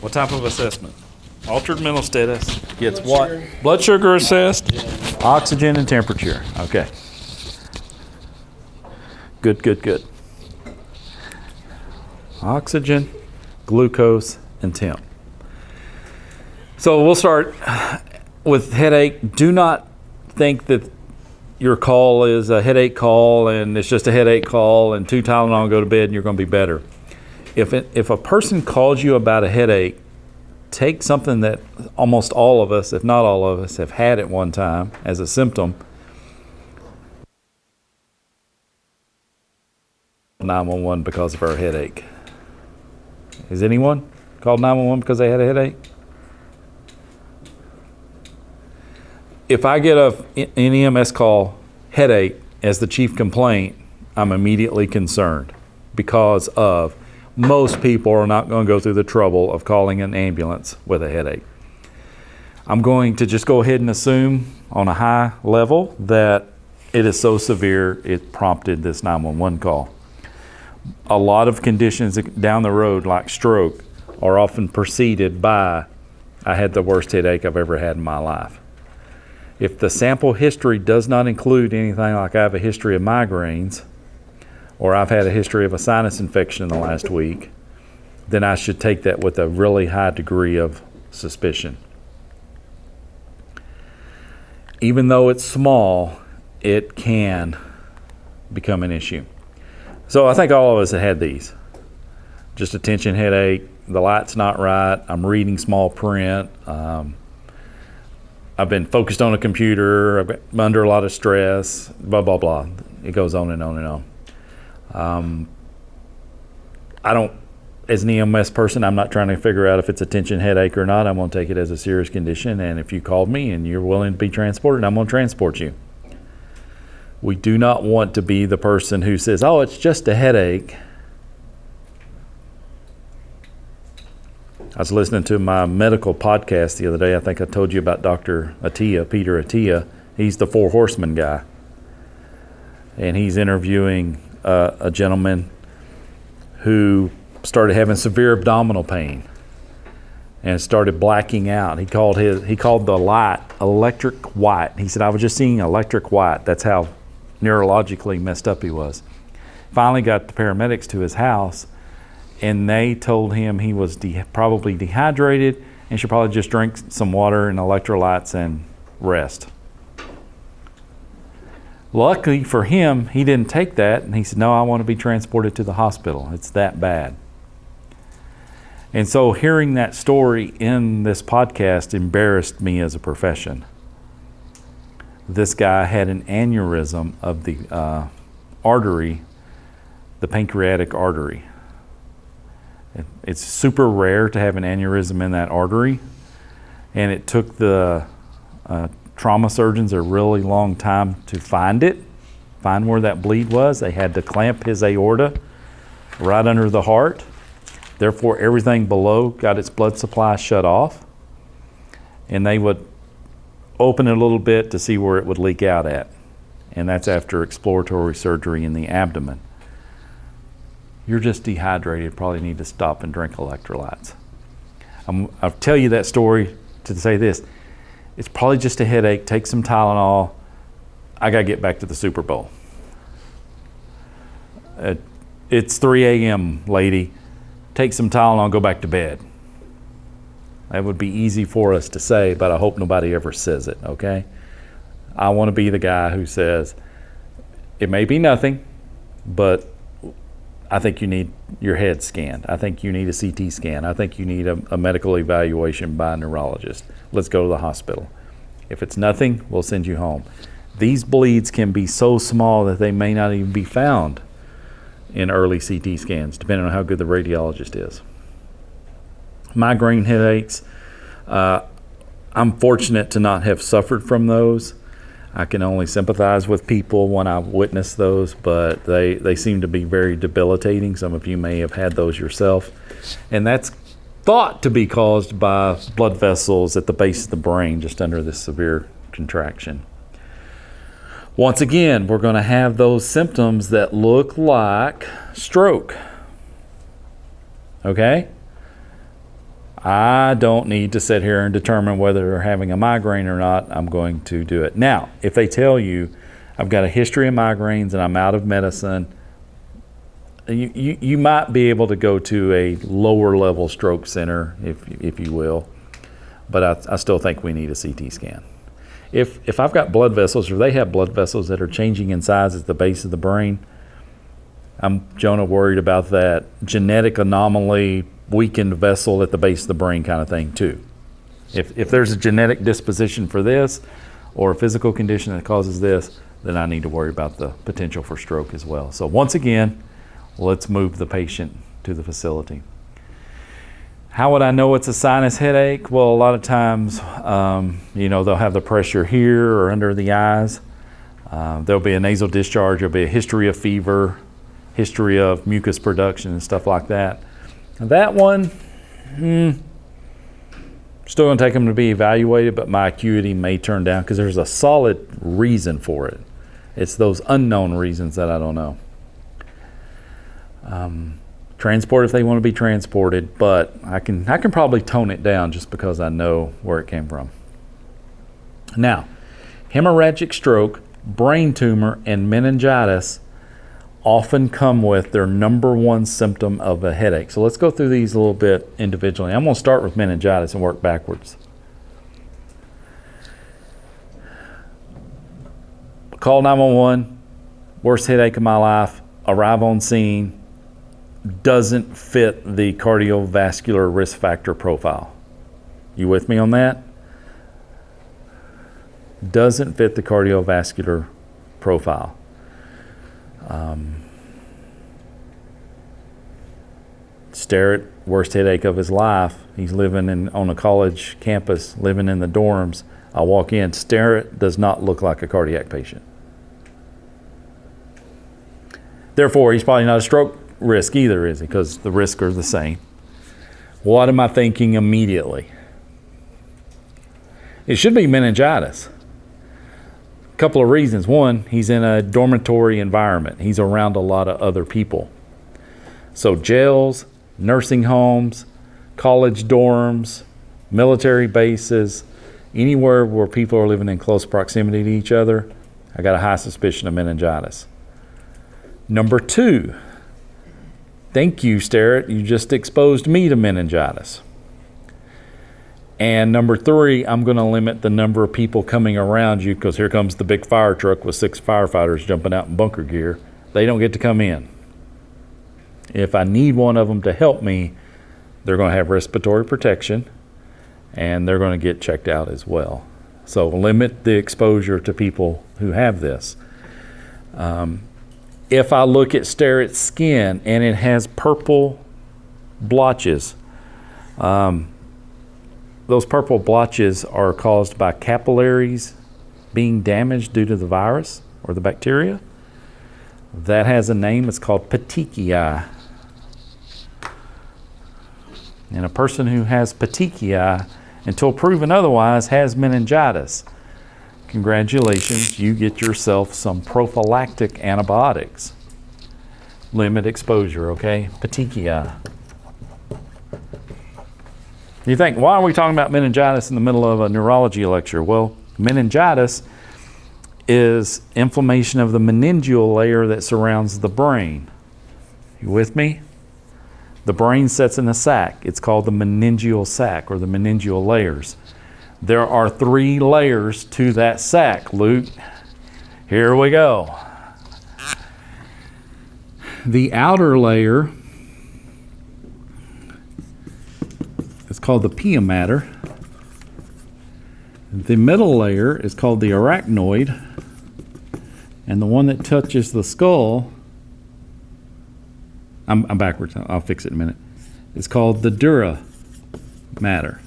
What type of assessment? Altered mental status gets Blood what? sugar. Blood sugar assessed, oxygen and temperature. Okay. Good. Oxygen, glucose, and temp. So we'll start with headache. Do not think that your call is a headache call and it's just a headache call and 2 Tylenol and go to bed and you're going to be better. If a person calls you about a headache, take something that almost all of us, if not all of us, have had at one time as a symptom. 911 because of our headache. Has anyone called 911 because they had a headache? If I get an EMS call, headache, as the chief complaint, I'm immediately concerned because of most people are not going to go through the trouble of calling an ambulance with a headache. I'm going to just go ahead and assume on a high level that it is so severe it prompted this 911 call. A lot of conditions down the road, like stroke, are often preceded by, I had the worst headache I've ever had in my life. If the sample history does not include anything like I have a history of migraines, or I've had a history of a sinus infection in the last week, then I should take that with a really high degree of suspicion. Even though it's small, it can become an issue. So I think all of us have had these. Just a tension headache, the light's not right, I'm reading small print, I've been focused on a computer, I've been under a lot of stress, blah, blah, blah. It goes on and on and on. I don't, as an EMS person, I'm not trying to figure out if it's a tension headache or not. I'm going to take it as a serious condition, and if you called me and you're willing to be transported, I'm going to transport you. We do not want to be the person who says, oh, it's just a headache. I was listening to my medical podcast the other day. I think I told you about Dr. Attia, Peter Attia. He's the 4 Horsemen guy. And he's interviewing a gentleman who started having severe abdominal pain and started blacking out. He called the light electric white. He said, I was just seeing electric white. That's how neurologically messed up he was. Finally got the paramedics to his house, and they told him he was probably dehydrated and should probably just drink some water and electrolytes and rest. Luckily for him, he didn't take that, and he said, no, I want to be transported to the hospital. It's that bad. And so hearing that story in this podcast embarrassed me as a profession. This guy had an aneurysm of the artery, the pancreatic artery. It's super rare to have an aneurysm in that artery, and it took the trauma surgeons a really long time to find where that bleed was. They had to clamp his aorta right under the heart. Therefore, everything below got its blood supply shut off, and they would open it a little bit to see where it would leak out at. And that's after exploratory surgery in the abdomen. You're just dehydrated, probably need to stop and drink electrolytes. I'll tell you that story to say this. It's probably just a headache, take some Tylenol. I gotta get back to the Super Bowl. It's 3 a.m., lady. Take some Tylenol, go back to bed. That would be easy for us to say, but I hope nobody ever says it, okay? I want to be the guy who says, it may be nothing, but I think you need your head scanned. I think you need a CT scan. I think you need a medical evaluation by a neurologist. Let's go to the hospital. If it's nothing, we'll send you home. These bleeds can be so small that they may not even be found in early CT scans, depending on how good the radiologist is. Migraine headaches, I'm fortunate to not have suffered from those. I can only sympathize with people when I witness those, but they seem to be very debilitating. Some of you may have had those yourself. And that's thought to be caused by blood vessels at the base of the brain, just under this severe contraction. Once again, we're going to have those symptoms that look like stroke. Okay? I don't need to sit here and determine whether they're having a migraine or not. I'm going to do it. Now, if they tell you, I've got a history of migraines and I'm out of medicine, you might be able to go to a lower level stroke center, if you will, but I still think we need a CT scan. If I've got blood vessels, or they have blood vessels that are changing in size at the base of the brain, I'm, Jonah, worried about that genetic anomaly, weakened vessel at the base of the brain kind of thing too. If there's a genetic disposition for this, or a physical condition that causes this, then I need to worry about the potential for stroke as well. So once again, let's move the patient to the facility. How would I know it's a sinus headache? Well, a lot of times, they'll have the pressure here or under the eyes. There'll be a nasal discharge. There'll be a history of fever, history of mucus production and stuff like that. That one, still going to take them to be evaluated, but my acuity may turn down because there's a solid reason for it. It's those unknown reasons that I don't know. Transport if they want to be transported, but I can probably tone it down just because I know where it came from. Now, hemorrhagic stroke, brain tumor, and meningitis often come with their number one symptom of a headache. So let's go through these a little bit individually. I'm going to start with meningitis and work backwards. Call 911, worst headache of my life, arrive on scene, doesn't fit the cardiovascular risk factor profile. You with me on that? Doesn't fit the cardiovascular profile. Sterrett, worst headache of his life. He's living on a college campus, living in the dorms. I walk in, Sterrett does not look like a cardiac patient. Therefore, he's probably not a stroke risk either, is he? Because the risks are the same. What am I thinking immediately? It should be meningitis. A couple of reasons. One, he's in a dormitory environment. He's around a lot of other people. So jails, nursing homes, college dorms, military bases, anywhere where people are living in close proximity to each other, I got a high suspicion of meningitis. Number two, thank you, Sterrett, you just exposed me to meningitis. And number three, I'm going to limit the number of people coming around you because here comes the big fire truck with 6 firefighters jumping out in bunker gear. They don't get to come in. If I need one of them to help me, they're going to have respiratory protection and they're going to get checked out as well. So limit the exposure to people who have this. If I look at Sterrett's skin and it has purple blotches, those purple blotches are caused by capillaries being damaged due to the virus or the bacteria. That has a name. It's called petechiae. And a person who has petechiae, until proven otherwise, has meningitis. Congratulations, you get yourself some prophylactic antibiotics. Limit exposure, okay? Petechiae. You think, why are we talking about meningitis in the middle of a neurology lecture? Well, meningitis is inflammation of the meningeal layer that surrounds the brain. You with me? The brain sits in a sac. It's called the meningeal sac or the meningeal layers. There are 3 layers to that sac, Luke. Here we go. The outer layer is called the pia mater. The middle layer is called the arachnoid. And the one that touches the skull, I'm backwards, I'll fix it in a minute. It's called the dura mater.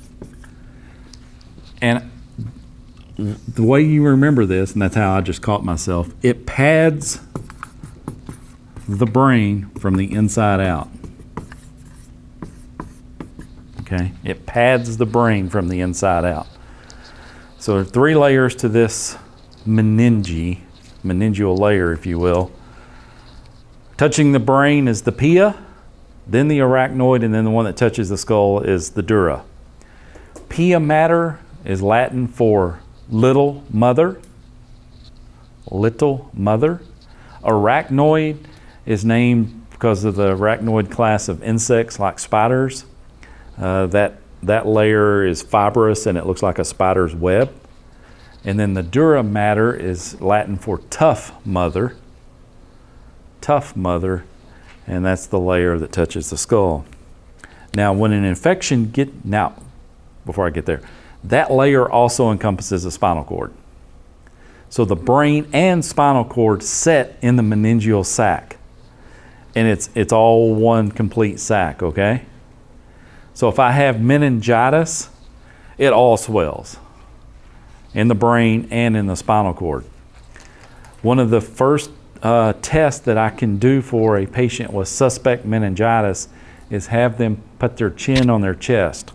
And the way you remember this, and that's how I just caught myself, it pads the brain from the inside out. Okay? It pads the brain from the inside out. So there are 3 layers to this meningeal layer, if you will. Touching the brain is the pia, then the arachnoid, and then the one that touches the skull is the dura. Pia mater is Latin for little mother. Little mother. Arachnoid is named because of the arachnoid class of insects like spiders. That layer is fibrous and it looks like a spider's web. And then the dura mater is Latin for tough mother. Tough mother, and that's the layer that touches the skull. Now, when an infection before I get there, that layer also encompasses the spinal cord. So the brain and spinal cord set in the meningeal sac, and it's all one complete sac, okay? So if I have meningitis, it all swells in the brain and in the spinal cord. One of the first tests that I can do for a patient with suspect meningitis is have them put their chin on their chest.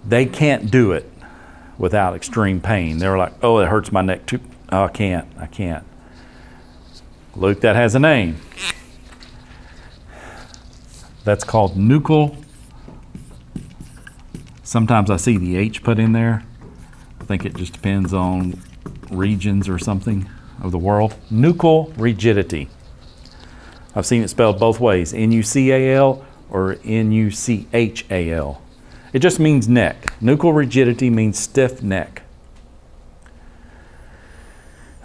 They can't do it without extreme pain. They're like, oh, it hurts my neck too. Oh, I can't. Luke, that has a name. That's called nuchal. Sometimes I see the H put in there. I think it just depends on regions or something of the world. Nuchal rigidity. I've seen it spelled both ways, N-U-C-A-L or N-U-C-H-A-L. It just means neck. Nuchal rigidity means stiff neck.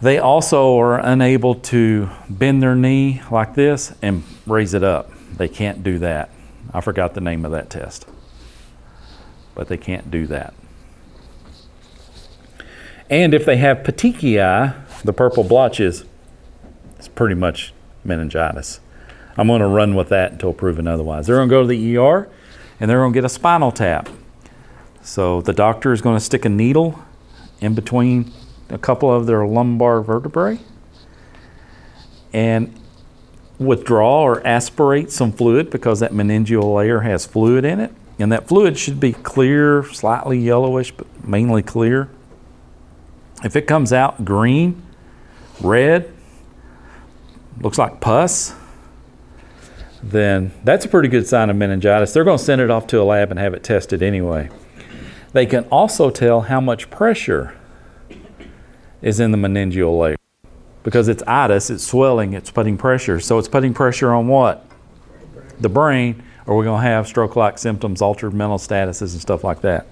They also are unable to bend their knee like this and raise it up. They can't do that. I forgot the name of that test, but they can't do that. And if they have petechiae, the purple blotches, it's pretty much meningitis. I'm going to run with that until proven otherwise. They're going to go to the ER and they're going to get a spinal tap. So the doctor is going to stick a needle in between a couple of their lumbar vertebrae and withdraw or aspirate some fluid, because that meningeal layer has fluid in it. And that fluid should be clear, slightly yellowish, but mainly clear. If it comes out green, red, looks like pus, then that's a pretty good sign of meningitis. They're going to send it off to a lab and have it tested anyway. They can also tell how much pressure is in the meningeal layer. Because it's itis, it's swelling, it's putting pressure. So it's putting pressure on what? The brain, or we're going to have stroke-like symptoms, altered mental statuses, and stuff like that.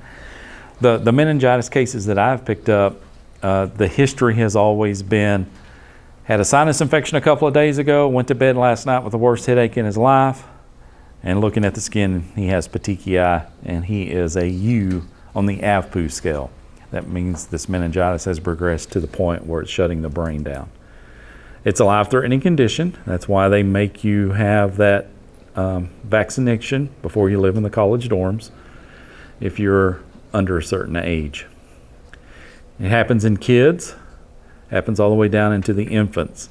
The meningitis cases that I've picked up, the history has always been, had a sinus infection a couple of days ago, went to bed last night with the worst headache in his life, and looking at the skin, he has petechiae, and he is a U on the AVPU scale. That means this meningitis has progressed to the point where it's shutting the brain down. It's a life-threatening condition. That's why they make you have that vaccination before you live in the college dorms if you're under a certain age. It happens in kids, happens all the way down into the infants.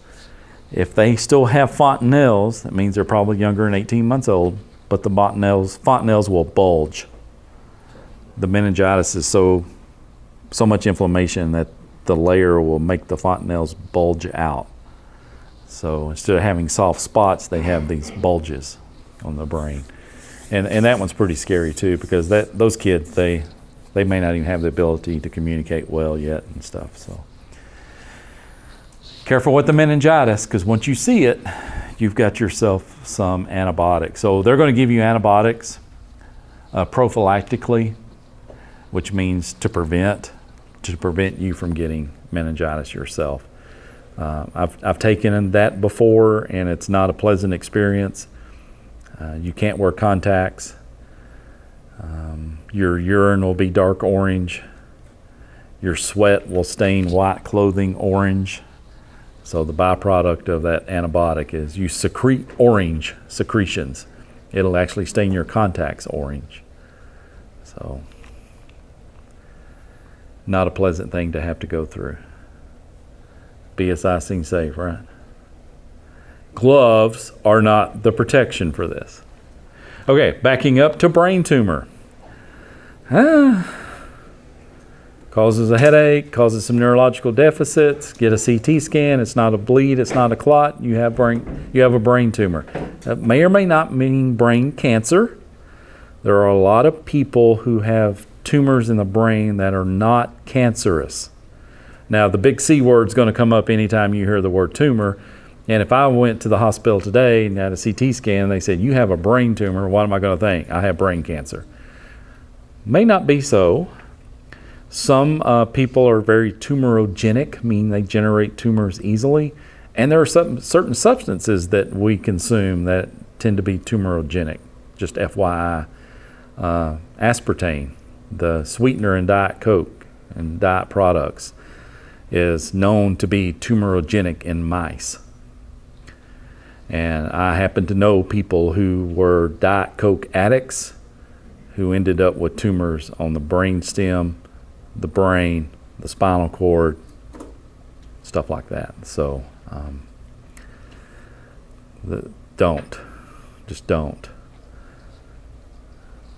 If they still have fontanelles, that means they're probably younger than 18 months old, but the fontanelles will bulge. The meningitis is so much inflammation that the layer will make the fontanelles bulge out. So instead of having soft spots, they have these bulges on the brain. And that one's pretty scary too, because those kids, they may not even have the ability to communicate well yet and stuff. So careful with the meningitis, because once you see it, you've got yourself some antibiotics. So they're going to give you antibiotics prophylactically, which means to prevent you from getting meningitis yourself. I've taken that before, and it's not a pleasant experience. You can't wear contacts. Your urine will be dark orange. Your sweat will stain white clothing orange. So the byproduct of that antibiotic is you secrete orange secretions. It'll actually stain your contacts orange. So not a pleasant thing to have to go through. BSI seems safe, right? Gloves are not the protection for this. Okay, backing up to brain tumor. Causes a headache, causes some neurological deficits. Get a CT scan. It's not a bleed. It's not a clot. You have a brain tumor. That may or may not mean brain cancer. There are a lot of people who have tumors in the brain that are not cancerous. Now, the big C word is going to come up anytime you hear the word tumor. And if I went to the hospital today and had a CT scan and they said, you have a brain tumor, what am I going to think? I have brain cancer. May not be so. Some people are very tumorogenic, meaning they generate tumors easily. And there are certain substances that we consume that tend to be tumorogenic. Just FYI, aspartame, the sweetener in Diet Coke and diet products, is known to be tumorogenic in mice. And I happen to know people who were Diet Coke addicts who ended up with tumors on the brain stem, the brain, the spinal cord, stuff like that. So just don't.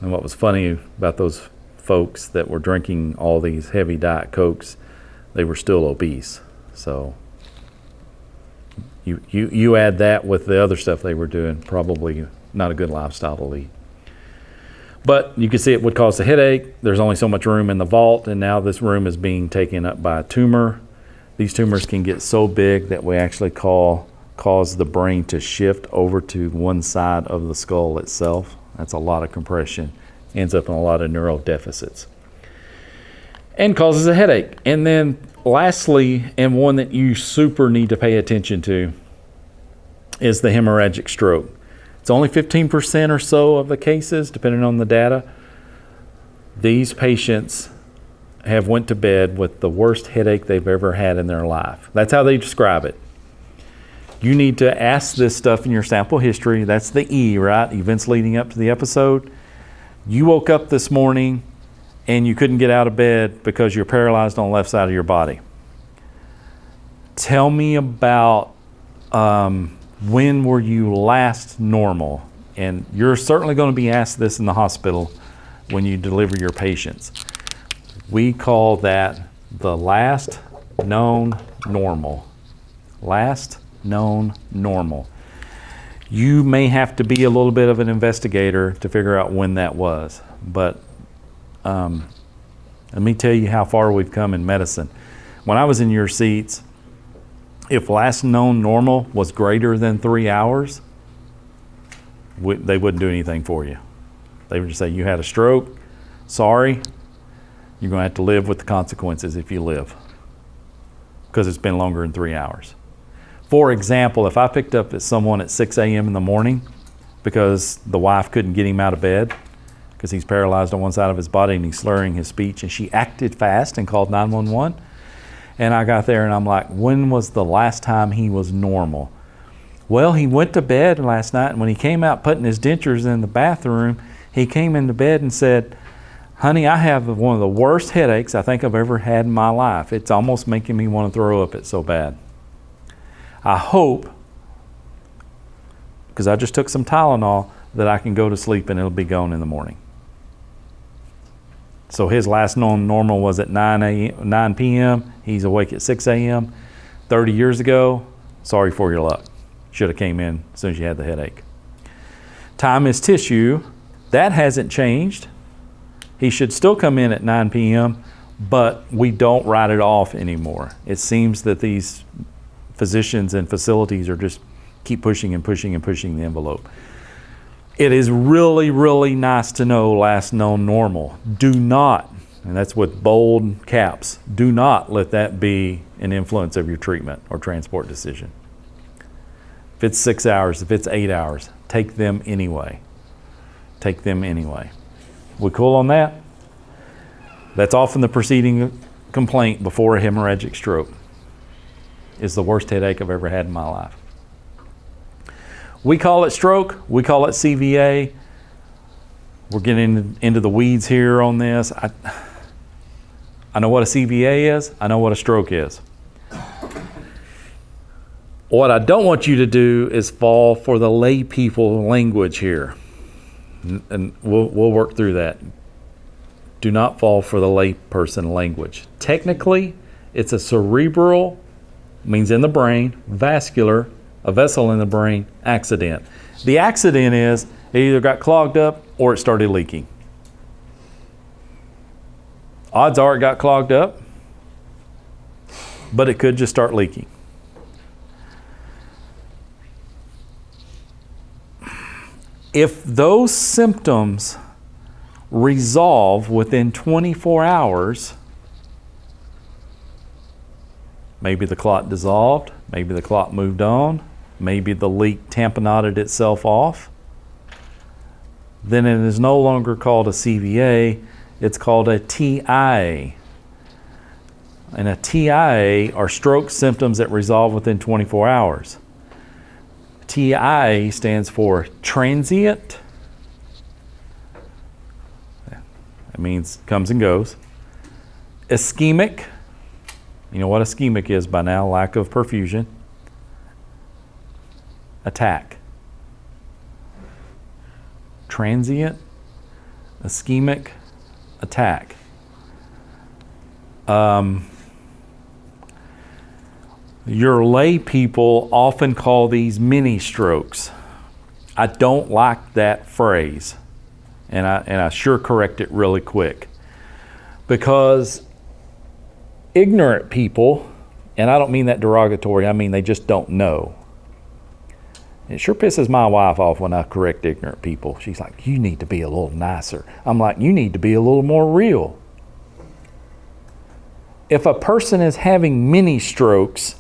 And what was funny about those folks that were drinking all these heavy Diet Cokes, they were still obese. So you add that with the other stuff they were doing, probably not a good lifestyle to lead. But you can see it would cause a headache. There's only so much room in the vault, and now this room is being taken up by a tumor. These tumors can get so big that we actually cause the brain to shift over to one side of the skull itself. That's a lot of compression. Ends up in a lot of neural deficits. And causes a headache. And then lastly, and one that you super need to pay attention to, is the hemorrhagic stroke. It's only 15% or so of the cases, depending on the data. These patients have went to bed with the worst headache they've ever had in their life. That's how they describe it. You need to ask this stuff in your sample history. That's the E, right? Events leading up to the episode. You woke up this morning and you couldn't get out of bed because you're paralyzed on the left side of your body. Tell me about when were you last normal? And you're certainly going to be asked this in the hospital when you deliver your patients. We call that the last known normal. Last known normal. You may have to be a little bit of an investigator to figure out when that was. But let me tell you how far we've come in medicine. When I was in your seats, if last known normal was greater than 3 hours, they wouldn't do anything for you. They would just say, you had a stroke, sorry, you're going to have to live with the consequences if you live, because it's been longer than 3 hours. For example, if I picked up someone at 6 a.m. in the morning because the wife couldn't get him out of bed because he's paralyzed on one side of his body and he's slurring his speech, and she acted fast and called 911, and I got there and I'm like, when was the last time he was normal? Well, he went to bed last night, and when he came out putting his dentures in the bathroom, he came into bed and said, honey, I have one of the worst headaches I think I've ever had in my life. It's almost making me want to throw up. It's so bad. I hope, because I just took some Tylenol, that I can go to sleep and it'll be gone in the morning. So his last known normal was at 9 p.m. He's awake at 6 a.m. 30 years ago, sorry for your luck. Should have came in as soon as you had the headache. Time is tissue. That hasn't changed. He should still come in at 9 p.m., but we don't write it off anymore. It seems that these physicians and facilities are just keep pushing and pushing and pushing the envelope. It is really, really nice to know last known normal. Do not, and that's with bold caps, do not let that be an influence of your treatment or transport decision. If it's 6 hours, if it's 8 hours, take them anyway. Take them anyway. We cool on that? That's often the preceding complaint before a hemorrhagic stroke. Is the worst headache I've ever had in my life. We call it stroke. We call it CVA. We're getting into the weeds here on this. I know what a CVA is. I know what a stroke is. What I don't want you to do is fall for the lay people language here. And we'll work through that. Do not fall for the layperson language. Technically, it's a cerebral, means in the brain, vascular, a vessel in the brain, accident. The accident is it either got clogged up or it started leaking. Odds are it got clogged up, but it could just start leaking. If those symptoms resolve within 24 hours, maybe the clot dissolved, maybe the clot moved on, maybe the leak tamponaded itself off, then it is no longer called a CVA, it's called a TIA. And a TIA are stroke symptoms that resolve within 24 hours. TIA stands for transient. It means comes and goes. Ischemic. You know what ischemic is by now, lack of perfusion. Attack. Transient, ischemic, attack. Your lay people often call these mini strokes. I don't like that phrase, and I sure correct it really quick, because ignorant people, and I don't mean that derogatory, I mean they just don't know. It sure pisses my wife off when I correct ignorant people. She's like, you need to be a little nicer. I'm like, you need to be a little more real. If a person is having mini strokes,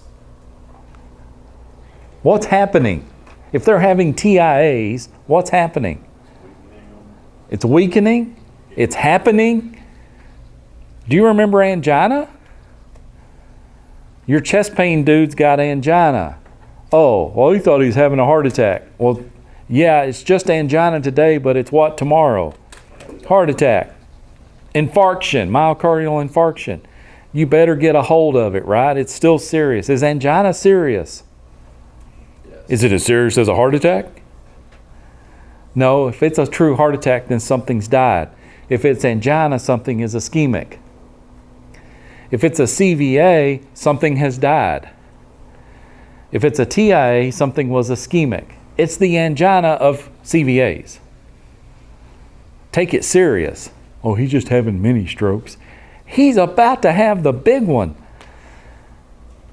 what's happening? If they're having TIAs, what's happening? It's weakening. It's happening. Do you remember angina? Your chest pain dude's got angina. Oh, well, he thought he was having a heart attack. Well, yeah, it's just angina today, but it's what tomorrow? Heart attack. Infarction, myocardial infarction. You better get a hold of it, right? It's still serious. Is angina serious? Yes. Is it as serious as a heart attack? No, if it's a true heart attack, then something's died. If it's angina, something is ischemic. If it's a CVA, something has died. If it's a TIA, something was ischemic. It's the angina of CVAs. Take it serious. Oh, he's just having mini strokes. He's about to have the big one.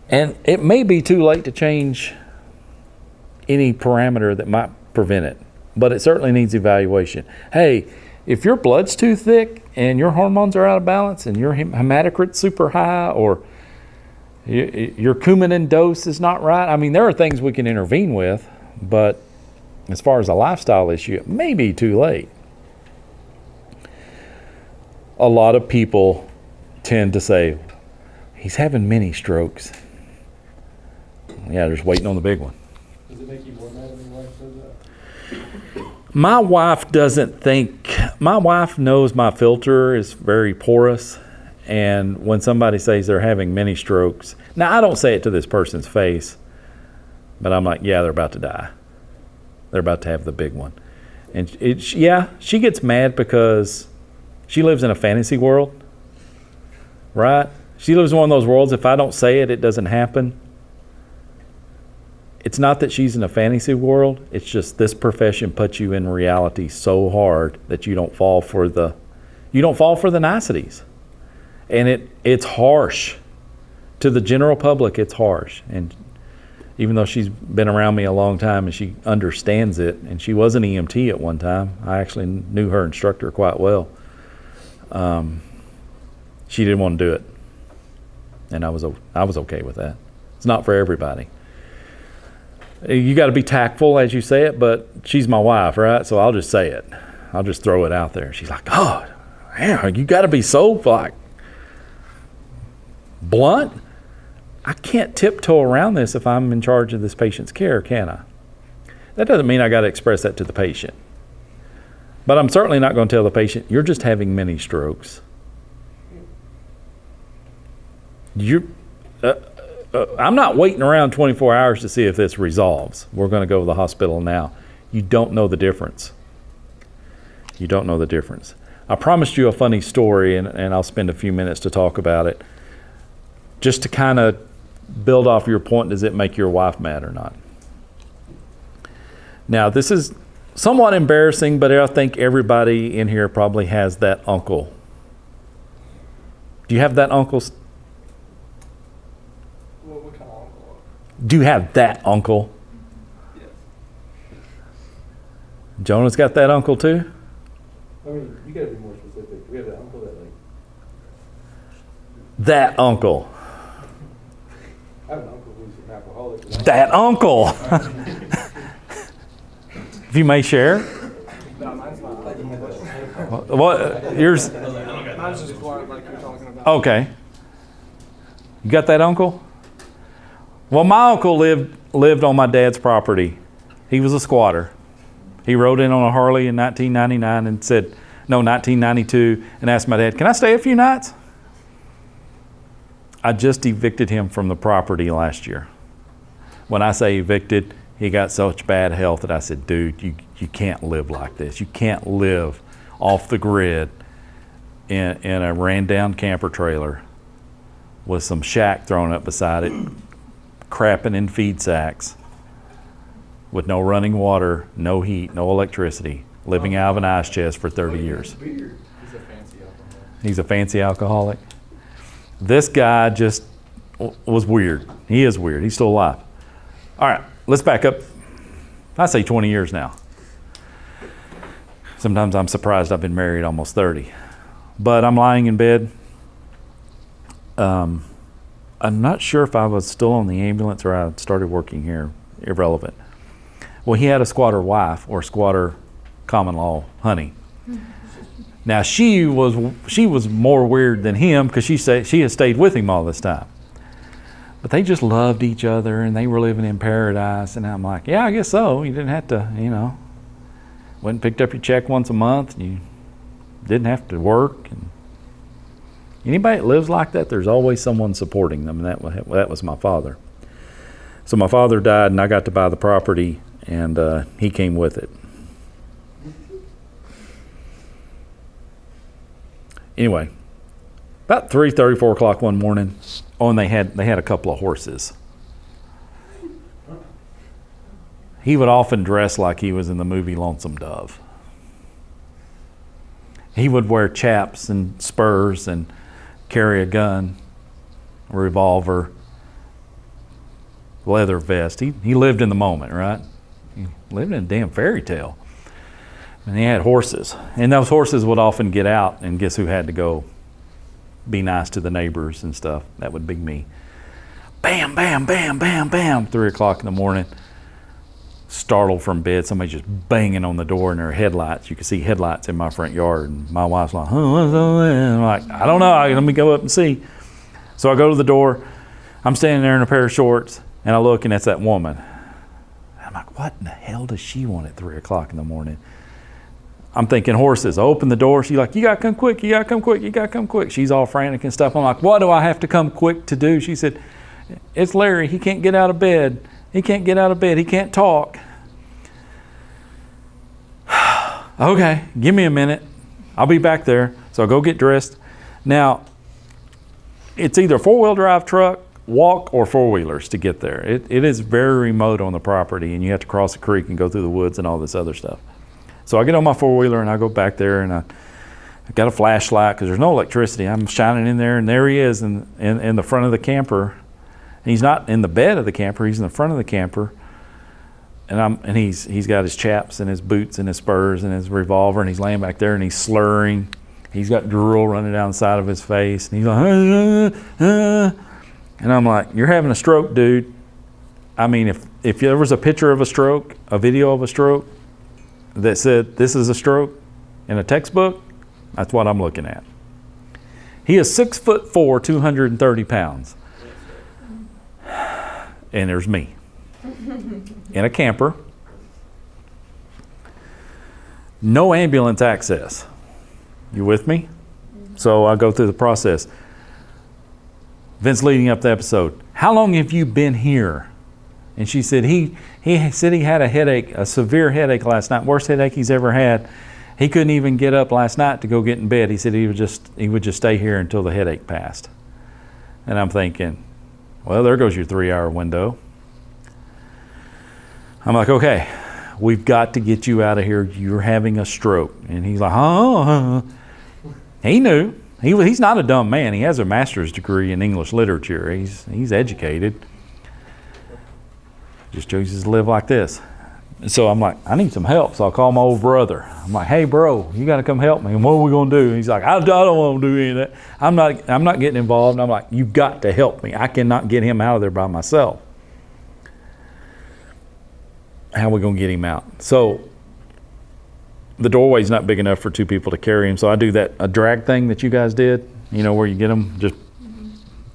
And it may be too late to change any parameter that might prevent it, but it certainly needs evaluation. Hey, if your blood's too thick and your hormones are out of balance and your hematocrit's super high, or your Coumadin dose is not right, I mean, there are things we can intervene with, but as far as a lifestyle issue, it may be too late. A lot of people tend to say, he's having mini strokes. Yeah, they're just waiting on the big one. Does it make you more mad when your wife says that? My wife doesn't think, my wife knows my filter is very porous, and when somebody says they're having mini strokes, now I don't say it to this person's face, but I'm like, yeah, they're about to die. They're about to have the big one. And she gets mad because she lives in a fantasy world, right? She lives in one of those worlds, if I don't say it, it doesn't happen. It's not that she's in a fantasy world, it's just this profession puts you in reality so hard that you don't fall for the niceties. And it's harsh. To the general public, it's harsh. And even though she's been around me a long time and she understands it, and she was an EMT at one time, I actually knew her instructor quite well. She didn't want to do it, and I was okay with that. It's not for everybody. You got to be tactful as you say it, but she's my wife, right? So I'll just say it. I'll just throw it out there. She's like, "God, man, you got to be so like blunt. I can't tiptoe around this if I'm in charge of this patient's care, can I?" That doesn't mean I got to express that to the patient. But I'm certainly not going to tell the patient, you're just having mini strokes. I'm not waiting around 24 hours to see if this resolves. We're going to go to the hospital now. You don't know the difference. You don't know the difference. I promised you a funny story, and I'll spend a few minutes to talk about it. Just to kind of build off your point, does it make your wife mad or not? Now, this is somewhat embarrassing, but I think everybody in here probably has that uncle. Do you have that uncle? What kind of uncle? Do you have that uncle? Yes. Jonah's got that uncle too? I mean, you gotta be more specific. We have that uncle that That uncle. I have an uncle who's an alcoholic. That uncle. If you may share. No, mine's not. What? Yours? Mine's just quiet like you're talking about. Okay. You got that uncle? Well, my uncle lived on my dad's property. He was a squatter. He rode in on a Harley in 1999 and said, no, 1992, and asked my dad, can I stay a few nights? I just evicted him from the property last year. When I say evicted, he got such bad health that I said, dude, you can't live like this. You can't live off the grid in a ran down camper trailer with some shack thrown up beside it, crapping in feed sacks, with no running water, no heat, no electricity, living out of an ice chest for 30 years. He's a fancy alcoholic. He's a fancy alcoholic. This guy just was weird. He is weird. He's still alive. All right, let's back up. I say 20 years now. Sometimes I'm surprised I've been married almost 30. But I'm lying in bed. I'm not sure if I was still on the ambulance or I started working here. Irrelevant. Well, he had a squatter wife, or squatter common law honey. Now she was more weird than him because she had stayed with him all this time. But they just loved each other and they were living in paradise. And I'm like, yeah, I guess so. You didn't have to, went and picked up your check once a month. And you didn't have to work. And anybody that lives like that, there's always someone supporting them. And that was my father. So my father died and I got to buy the property, and he came with it. Anyway, about 3:30, 4 o'clock one morning, and they had a couple of horses. He would often dress like he was in the movie Lonesome Dove. He would wear chaps and spurs and carry a gun, a revolver, leather vest. He lived in the moment, right? He lived in a damn fairy tale. And he had horses. And those horses would often get out, and guess who had to go be nice to the neighbors and stuff? That would be me. Bam, bam, bam, bam, bam. 3 o'clock in the morning. Startled from bed, somebody just banging on the door in their headlights. You could see headlights in my front yard. And my wife's like, what's on there? And I'm like, I don't know. Let me go up and see. So I go to the door. I'm standing there in a pair of shorts, and I look, and it's that woman. I'm like, what in the hell does she want at 3 o'clock in the morning? I'm thinking horses. I open the door. She's like, you got to come quick. You got to come quick. You got to come quick. She's all frantic and stuff. I'm like, what do I have to come quick to do? She said, it's Larry. He can't get out of bed. He can't get out of bed. He can't talk. Okay, give me a minute. I'll be back there. So I go get dressed. Now, it's either a four-wheel drive truck, walk, or four-wheelers to get there. It is very remote on the property, and you have to cross a creek and go through the woods and all this other stuff. So I get on my four-wheeler and I go back there, and I got a flashlight because there's no electricity. I'm shining in there, and there he is in the front of the camper. And he's not in the bed of the camper, he's in the front of the camper. And he's got his chaps and his boots and his spurs and his revolver, and he's laying back there and he's slurring. He's got drool running down the side of his face, and he's like, and I'm like, you're having a stroke, dude. I mean, if there was a picture of a stroke, a video of a stroke, that said this is a stroke in a textbook, that's what I'm looking at. He is 6'4", 230 pounds. And there's me in a camper. No ambulance access. You with me? So I go through the process. Vince leading up the episode, how long have you been here? And she said he said he had a headache, a severe headache last night, worst headache he's ever had. He couldn't even get up last night to go get in bed. He said he would just stay here until the headache passed. And I'm thinking, well, there goes your 3-hour window. I'm like, okay, we've got to get you out of here. You're having a stroke. And he's like, oh. He knew. He's not a dumb man. He has a master's degree in English literature. He's educated. Just chooses to live like this. So I'm like, I need some help. So I call my old brother. I'm like, hey, bro, you got to come help me. And what are we going to do? He's like, I don't want to do any of that. I'm not getting involved. And I'm like, you've got to help me. I cannot get him out of there by myself. How are we going to get him out? So the doorway's not big enough for 2 people to carry him. So I do a drag thing that you guys did, where you get him, just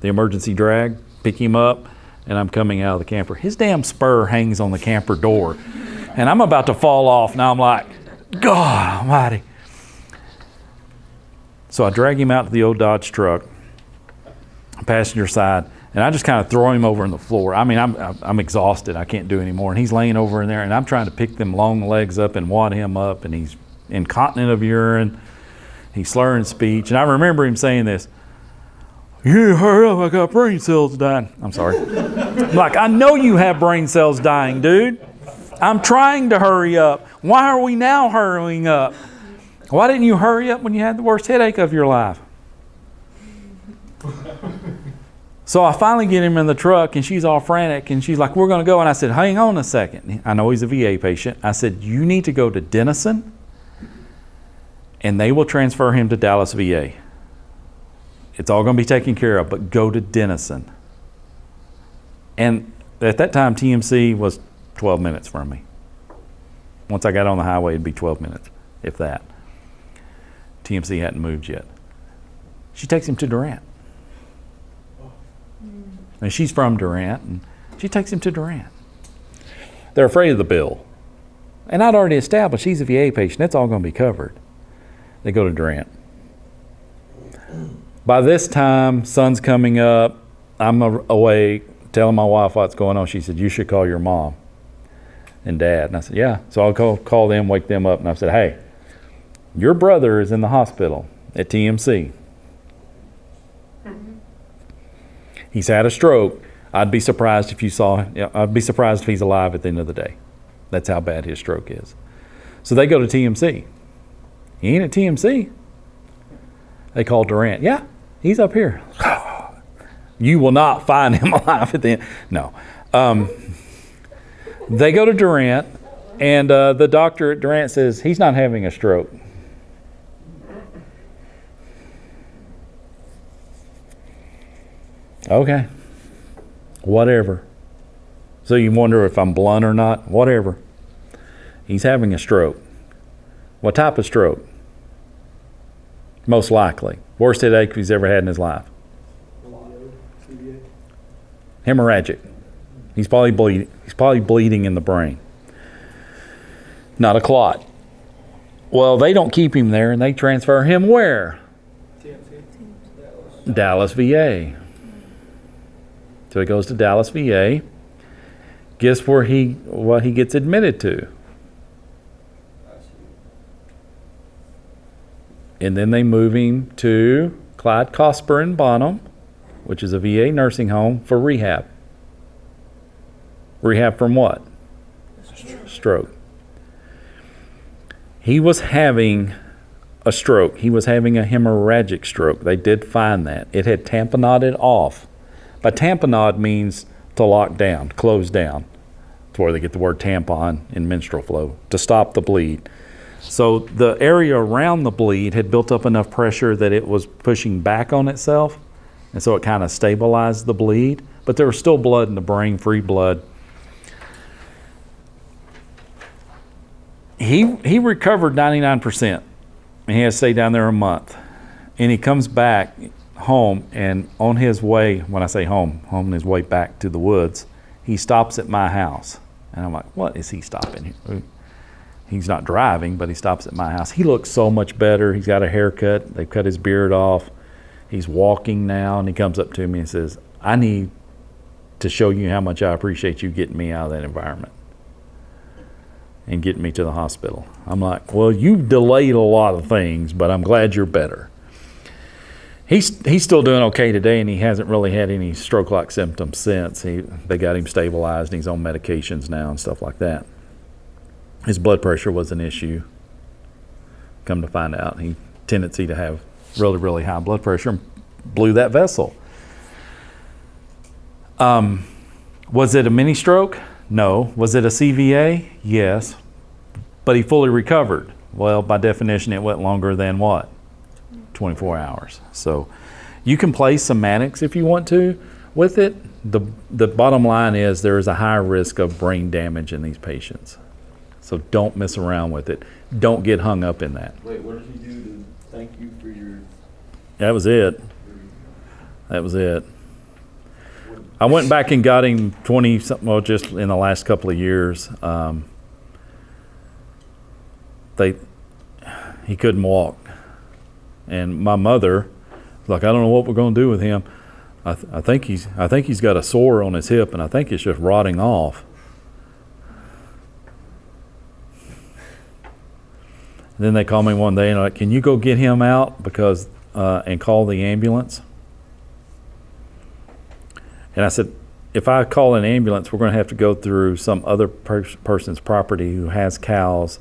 the emergency drag, pick him up, and I'm coming out of the camper. His damn spur hangs on the camper door. And I'm about to fall off. Now I'm like, God almighty. So I drag him out to the old Dodge truck, passenger side, and I just kind of throw him over on the floor. I mean, I'm exhausted. I can't do anymore. And he's laying over in there, and I'm trying to pick them long legs up and wad him up, and he's incontinent of urine. He's slurring speech. And I remember him saying this, "You hurry up, I got brain cells dying." I'm sorry. I'm like, I know you have brain cells dying, dude. I'm trying to hurry up. Why are we now hurrying up? Why didn't you hurry up when you had the worst headache of your life? So I finally get him in the truck, and she's all frantic, and she's like, we're going to go. And I said, hang on a second. I know he's a VA patient. I said, you need to go to Denison, and they will transfer him to Dallas VA. It's all going to be taken care of, but go to Denison. And at that time, TMC was 12 minutes from me. Once I got on the highway, it'd be 12 minutes, if that. TMC hadn't moved yet. She takes him to Durant. And she's from Durant, and she takes him to Durant. They're afraid of the bill. And I'd already established he's a VA patient. That's all going to be covered. They go to Durant. By this time, sun's coming up. I'm awake, telling my wife what's going on. She said, you should call your mom and dad. And I said, yeah. So I'll call them, wake them up. And I said, hey, your brother is in the hospital at TMC. He's had a stroke. I'd be surprised if I'd be surprised if he's alive at the end of the day. That's how bad his stroke is. So they go to TMC. He ain't at TMC. They call Durant. Yeah, he's up here. You will not find him alive at the end. No. They go to Durant, and the doctor at Durant says he's not having a stroke. Okay. Whatever. So you wonder if I'm blunt or not? Whatever. He's having a stroke. What type of stroke? Most likely. Worst headache he's ever had in his life. Hemorrhagic. He's probably bleeding. He's probably bleeding in the brain. Not a clot. Well, they don't keep him there, and they transfer him where? Dallas VA. So he goes to Dallas VA. Guess what he gets admitted to? And then they move him to Clyde Cosper in Bonham, which is a VA nursing home, for rehab. Rehab from what? Stroke. He was having a stroke. He was having a hemorrhagic stroke. They did find that. It had tamponaded off. But tamponade means to lock down, close down. That's where they get the word tampon in menstrual flow, to stop the bleed. So the area around the bleed had built up enough pressure that it was pushing back on itself, and so it kind of stabilized the bleed. But there was still blood in the brain, free blood. He recovered 99%, and he had to stay down there a month. And he comes back home, and on his way, when I say home on his way back to the woods, he stops at my house. And I'm like, what is he stopping here? He's not driving, but he stops at my house. He looks so much better. He's got a haircut. They've cut his beard off. He's walking now, and he comes up to me and says, I need to show you how much I appreciate you getting me out of that environment. and getting me to the hospital. I'm like, well, you've delayed a lot of things, but I'm glad you're better. He's still doing okay today, and he hasn't really had any stroke-like symptoms since. They got him stabilized, and he's on medications now and stuff like that. His blood pressure was an issue. Come to find out, he tendency to have really, really high blood pressure and blew that vessel. Was it a mini stroke? No. Was it a CVA? Yes. But he fully recovered. Well, by definition, it went longer than what? 24 hours. So you can play semantics if you want to with it. The bottom line is there is a high risk of brain damage in these patients. So don't mess around with it. Don't get hung up in that. Wait, what did he do to thank you for your... That was it. That was it. I went back and got him 20-something, well, just in the last couple of years. He couldn't walk. And my mother was like, I don't know what we're going to do with him. I think he's got a sore on his hip, and I think it's just rotting off. And then they called me one day and like, can you go get him out because and call the ambulance? And I said, if I call an ambulance, we're going to have to go through some other person's property who has cows,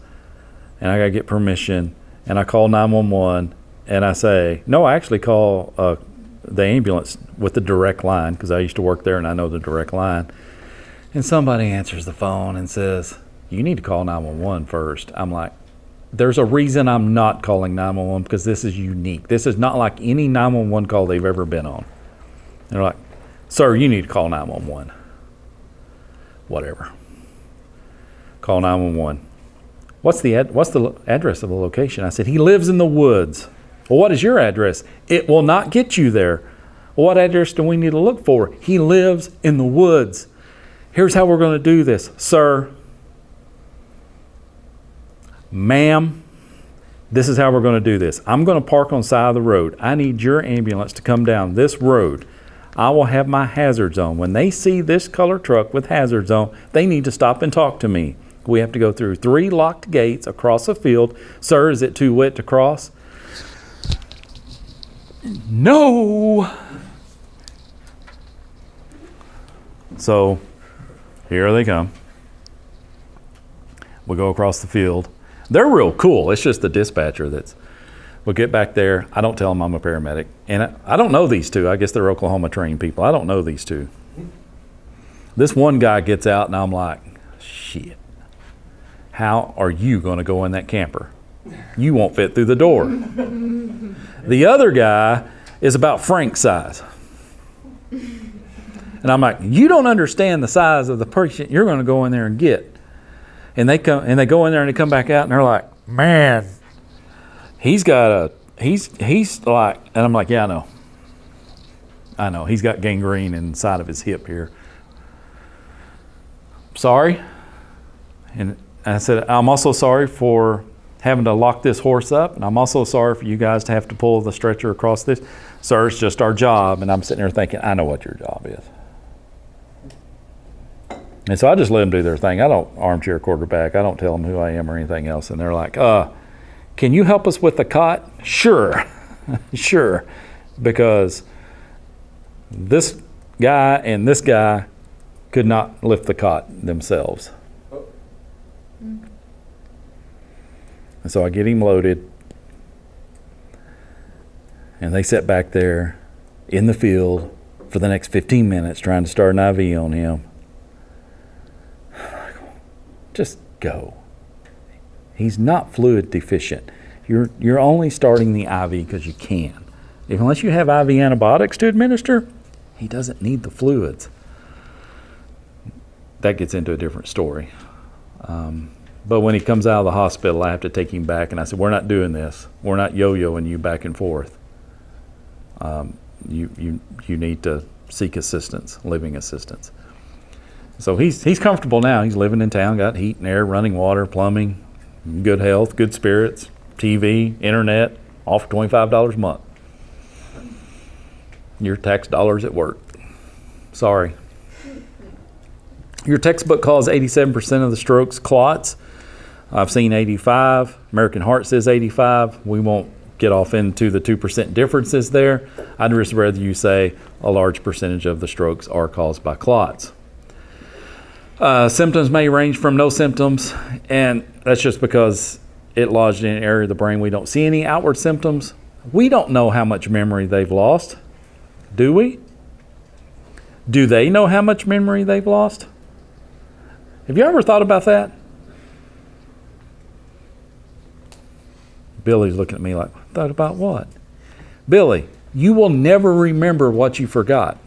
and I got to get permission. And I call 911, and I say, no, I actually call the ambulance with the direct line because I used to work there and I know the direct line. And somebody answers the phone and says, you need to call 911 first. I'm like, there's a reason I'm not calling 911 because this is unique. This is not like any 911 call they've ever been on. They're like, sir, you need to call 911. Whatever. Call 911. What's the address of the location? I said, he lives in the woods. Well, what is your address? It will not get you there. Well, what address do we need to look for? He lives in the woods. Here's how we're going to do this. Sir, ma'am, this is how we're going to do this. I'm going to park on the side of the road. I need your ambulance to come down this road. I will have my hazards on. When they see this color truck with hazards on, they need to stop and talk to me. We have to go through 3 locked gates across a field. Sir, is it too wet to cross? No. So here they come. We go across the field. They're real cool. It's just the dispatcher we'll get back there. I don't tell them I'm a paramedic. And I don't know these two. I guess they're Oklahoma trained people. I don't know these two. This one guy gets out and I'm like, shit. How are you going to go in that camper? You won't fit through the door. The other guy is about Frank's size. And I'm like, you don't understand the size of the person you're going to go in there and get. And they go in there and they come back out and they're like, man, he's like, and I'm like, yeah, I know. He's got gangrene inside of his hip here. Sorry. And I said, I'm also sorry for having to lock this horse up, and I'm also sorry for you guys to have to pull the stretcher across this. Sir, it's just our job. And I'm sitting there thinking, I know what your job is. And so I just let them do their thing. I don't armchair quarterback. I don't tell them who I am or anything else. And they're like, can you help us with the cot? Sure. Sure. Because this guy and this guy could not lift the cot themselves. And so I get him loaded, and they sat back there in the field for the next 15 minutes trying to start an IV on him. Just go. He's not fluid deficient. You're only starting the IV because you can. Unless you have IV antibiotics to administer, he doesn't need the fluids. That gets into a different story. But when he comes out of the hospital, I have to take him back, and I said, we're not doing this. We're not yo-yoing you back and forth. You need to seek assistance, living assistance. So he's comfortable now. He's living in town, got heat and air, running water, plumbing, good health, good spirits, TV, internet, all for $25 a month. Your tax dollars at work. Sorry. Your textbook calls 87% of the strokes clots. I've seen 85. American Heart says 85. We won't get off into the 2% differences there. I'd just rather you say a large percentage of the strokes are caused by clots. Symptoms may range from no symptoms, and that's just because it lodged in an area of the brain we don't see any outward symptoms. We don't know how much memory they've lost, do we? Do they know how much memory they've lost? Have you ever thought about that? Billy's looking at me like, thought about what? Billy, you will never remember what you forgot.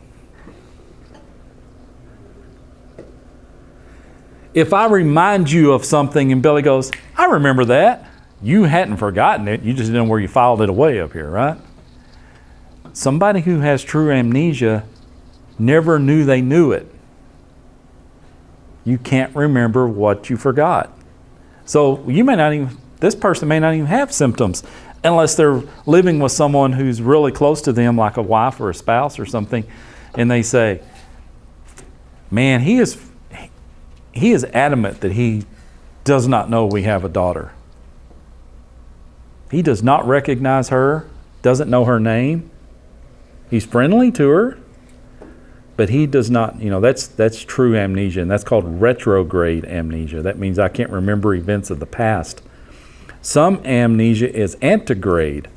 If I remind you of something and Billy goes, I remember that, you hadn't forgotten it, you just didn't know where you filed it away up here, right? Somebody who has true amnesia never knew they knew it. You can't remember what you forgot. So you may not even, this person may not even have symptoms unless they're living with someone who's really close to them, like a wife or a spouse or something, and they say, man, he is adamant that he does not know we have a daughter. He does not recognize her, doesn't know her name. He's friendly to her, but he does not, that's true amnesia, and that's called retrograde amnesia. That means I can't remember events of the past. Some amnesia is antegrade,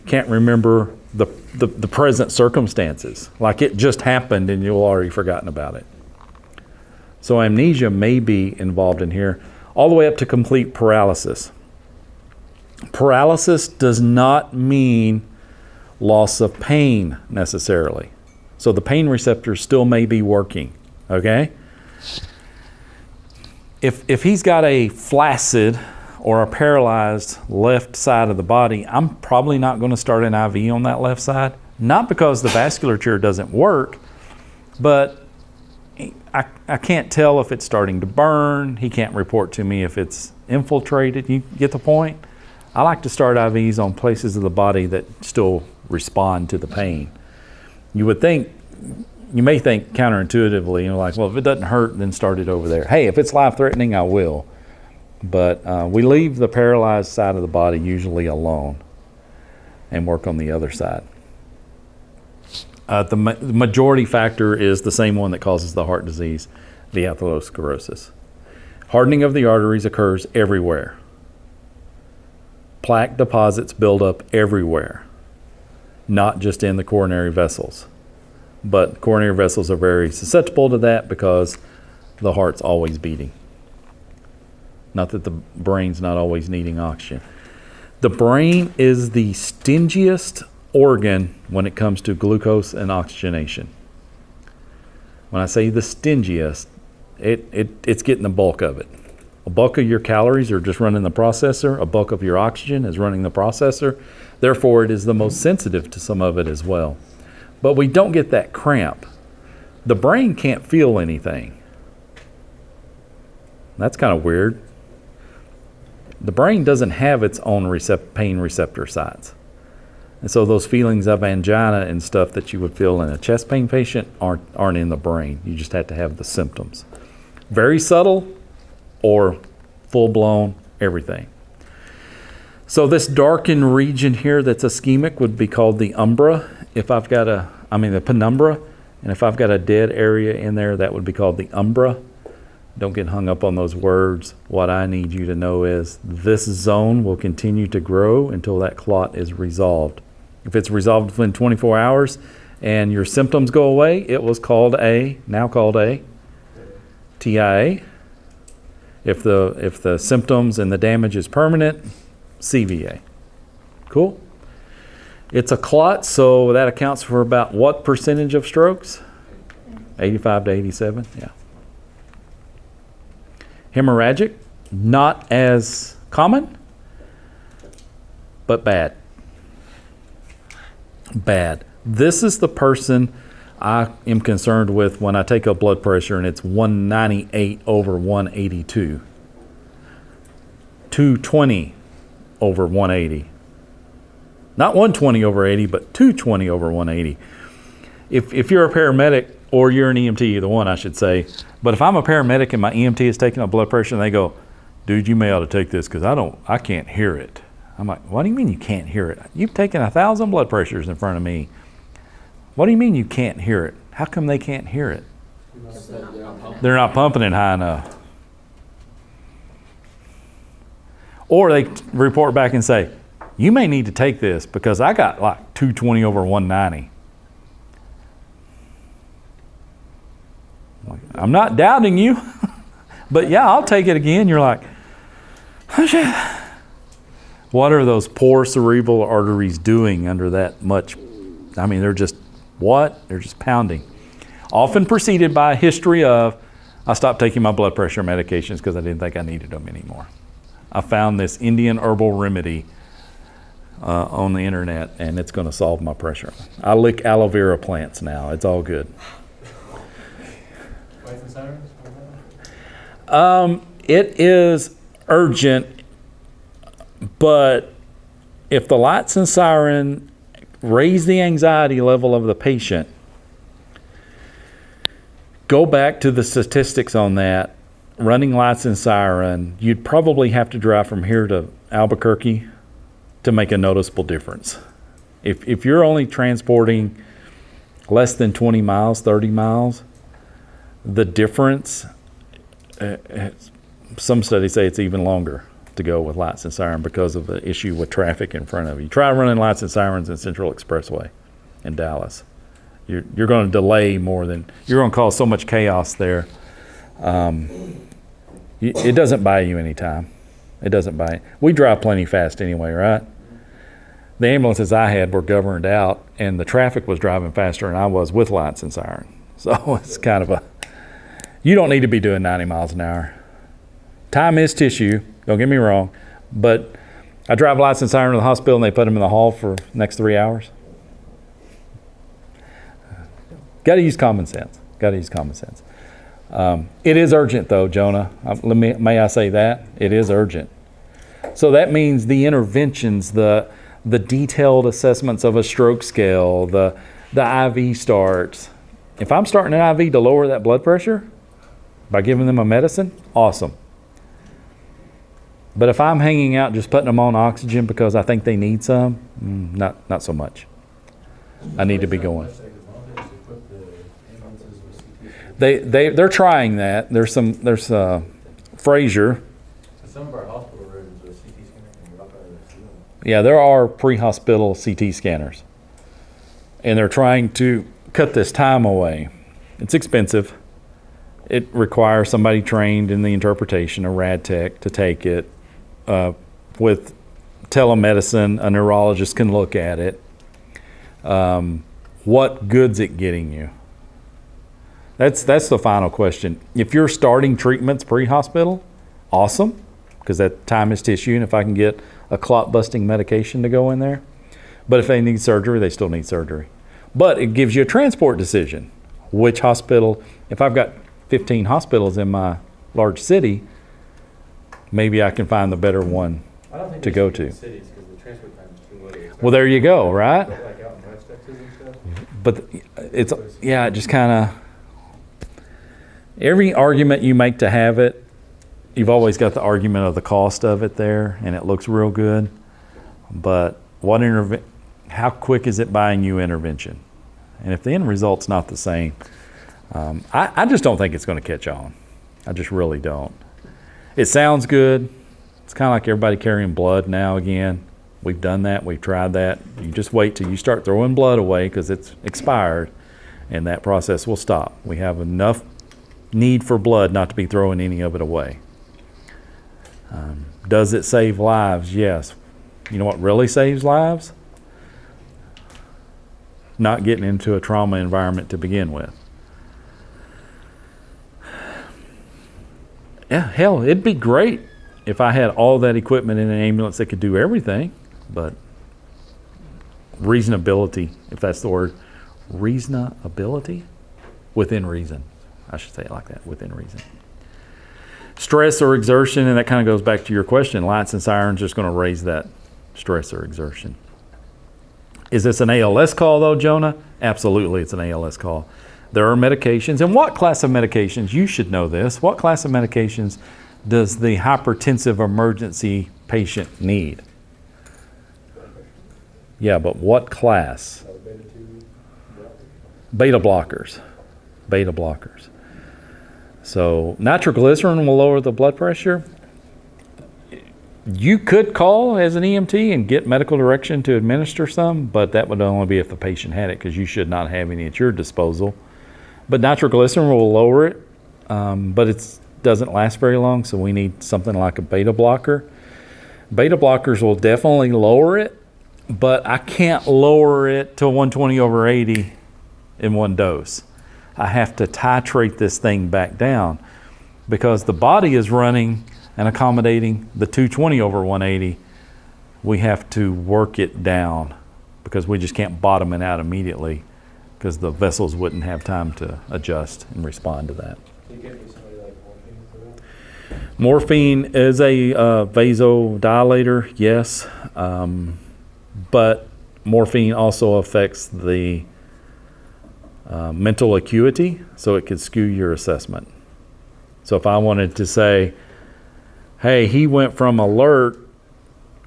can't remember the present circumstances, like it just happened and you've already forgotten about it. So amnesia may be involved in here, all the way up to complete paralysis. Paralysis does not mean loss of pain necessarily. So the pain receptors still may be working, okay? If he's got a flaccid or a paralyzed left side of the body, I'm probably not going to start an IV on that left side. Not because the vasculature doesn't work, but I can't tell if it's starting to burn. He can't report to me if it's infiltrated. You get the point? I like to start IVs on places of the body that still respond to the pain. You may think counterintuitively, like, well, if it doesn't hurt, then start it over there. Hey, if it's life-threatening, I will. But we leave the paralyzed side of the body usually alone and work on the other side. The majority factor is the same one that causes the heart disease, the atherosclerosis. Hardening of the arteries occurs everywhere. Plaque deposits build up everywhere, not just in the coronary vessels. But coronary vessels are very susceptible to that because the heart's always beating. Not that the brain's not always needing oxygen. The brain is the stingiest organ when it comes to glucose and oxygenation. When I say the stingiest, it's getting the bulk of it. A bulk of your calories are just running the processor. A bulk of your oxygen is running the processor. Therefore, it is the most sensitive to some of it as well. But we don't get that cramp. The brain can't feel anything. That's kind of weird. The brain doesn't have its own pain receptor sites. And so those feelings of angina and stuff that you would feel in a chest pain patient aren't in the brain. You just have to have the symptoms. Very subtle or full-blown, everything. So this darkened region here that's ischemic would be called the umbra. The penumbra. And if I've got a dead area in there, that would be called the umbra. Don't get hung up on those words. What I need you to know is this zone will continue to grow until that clot is resolved. If it's resolved within 24 hours and your symptoms go away, it was now called a TIA. If the symptoms and the damage is permanent, CVA. Cool? It's a clot, so that accounts for about what percentage of strokes? 85 to 87, yeah. Hemorrhagic, not as common, but bad. Bad. This is the person I am concerned with when I take up blood pressure and it's 198 over 182. 220 over 180. Not 120 over 80, but 220 over 180. If you're a paramedic or you're an EMT, either one I should say, but if I'm a paramedic and my EMT is taking up blood pressure and they go dude, you may ought to take this because I can't hear it. I'm like, what do you mean you can't hear it? You've taken 1,000 blood pressures in front of me. What do you mean you can't hear it? How come they can't hear it? They're not pumping it high enough. Or they report back and say, you may need to take this because I got like 220 over 190. I'm not doubting you, but yeah, I'll take it again. You're like, oh, shit. What are those poor cerebral arteries doing under that much? I mean, they're just, what? They're just pounding. Often preceded by a history of, I stopped taking my blood pressure medications because I didn't think I needed them anymore. I found this Indian herbal remedy on the internet, and it's going to solve my pressure. I lick aloe vera plants now. It's all good. Lights and sirens? It is urgent, but if the lights and siren raise the anxiety level of the patient, go back to the statistics on that. Running lights and siren, you'd probably have to drive from here to Albuquerque to make a noticeable difference. If you're only transporting less than 20 miles, 30 miles, the difference, some studies say it's even longer to go with lights and siren because of the issue with traffic in front of you. Try running lights and sirens in Central Expressway in Dallas. You're going to delay more than, you're going to cause so much chaos there. It doesn't buy you any time. It doesn't buy it. We drive plenty fast anyway, right? The ambulances I had were governed out, and the traffic was driving faster than I was with lights and siren. So it's kind of you don't need to be doing 90 miles an hour. Time is tissue, don't get me wrong, but I drive lights and siren to the hospital and they put them in the hall for the next 3 hours. Got to use common sense. It is urgent though, Jonah. May I say that? It is urgent. So that means the interventions, the detailed assessments of a stroke scale, the IV starts. If I'm starting an IV to lower that blood pressure by giving them a medicine, awesome. But if I'm hanging out just putting them on oxygen because I think they need some, not so much. I need to be going. They're trying that. There's Frazier. Some of our hospital rooms with CT scanner can drop out of the ceiling. Yeah, there are pre-hospital CT scanners. And they're trying to cut this time away. It's expensive. It requires somebody trained in the interpretation, a rad tech, to take it. With telemedicine, a neurologist can look at it. What good's it getting you? That's the final question. If you're starting treatments pre-hospital, awesome, because that time is tissue, and if I can get a clot-busting medication to go in there. But if they need surgery, they still need surgery. But it gives you a transport decision. Which hospital, if I've got 15 hospitals in my large city, maybe I can find the better one to go to. Cities, because the transport time is too late. Well, there you go, right? Like out in West Texas and stuff. But it just kind of, every argument you make to have it, you've always got the argument of the cost of it there, and it looks real good. But how quick is it buying you intervention? And if the end result's not the same, I just don't think it's going to catch on. I just really don't. It sounds good. It's kind of like everybody carrying blood now again. We've done that. We've tried that. You just wait till you start throwing blood away because it's expired, and that process will stop. We have enough need for blood not to be throwing any of it away. Does it save lives? Yes. You know what really saves lives? Not getting into a trauma environment to begin with. Yeah, hell, it'd be great if I had all that equipment in an ambulance that could do everything, but reasonability, if that's the word, reasonability? Within reason. I should say it like that, within reason. Stress or exertion, and that kind of goes back to your question, lights and sirens just going to raise that stress or exertion. Is this an ALS call though, Jonah? Absolutely, it's an ALS call. There are medications, and what class of medications, you should know this, what class of medications does the hypertensive emergency patient need? Yeah, but what class? Beta blockers. Beta blockers. So nitroglycerin will lower the blood pressure. You could call as an EMT and get medical direction to administer some, but that would only be if the patient had it, because you should not have any at your disposal. But nitroglycerin will lower it, but it doesn't last very long, so we need something like a beta blocker. Beta blockers will definitely lower it, but I can't lower it to 120/80 in one dose. I have to titrate this thing back down because the body is running and accommodating the 220/180. We have to work it down because we just can't bottom it out immediately because the vessels wouldn't have time to adjust and respond to that. Can you give me somebody like morphine for that? Morphine is a vasodilator, yes, but morphine also affects the mental acuity, so it could skew your assessment. So if I wanted to say, hey, he went from alert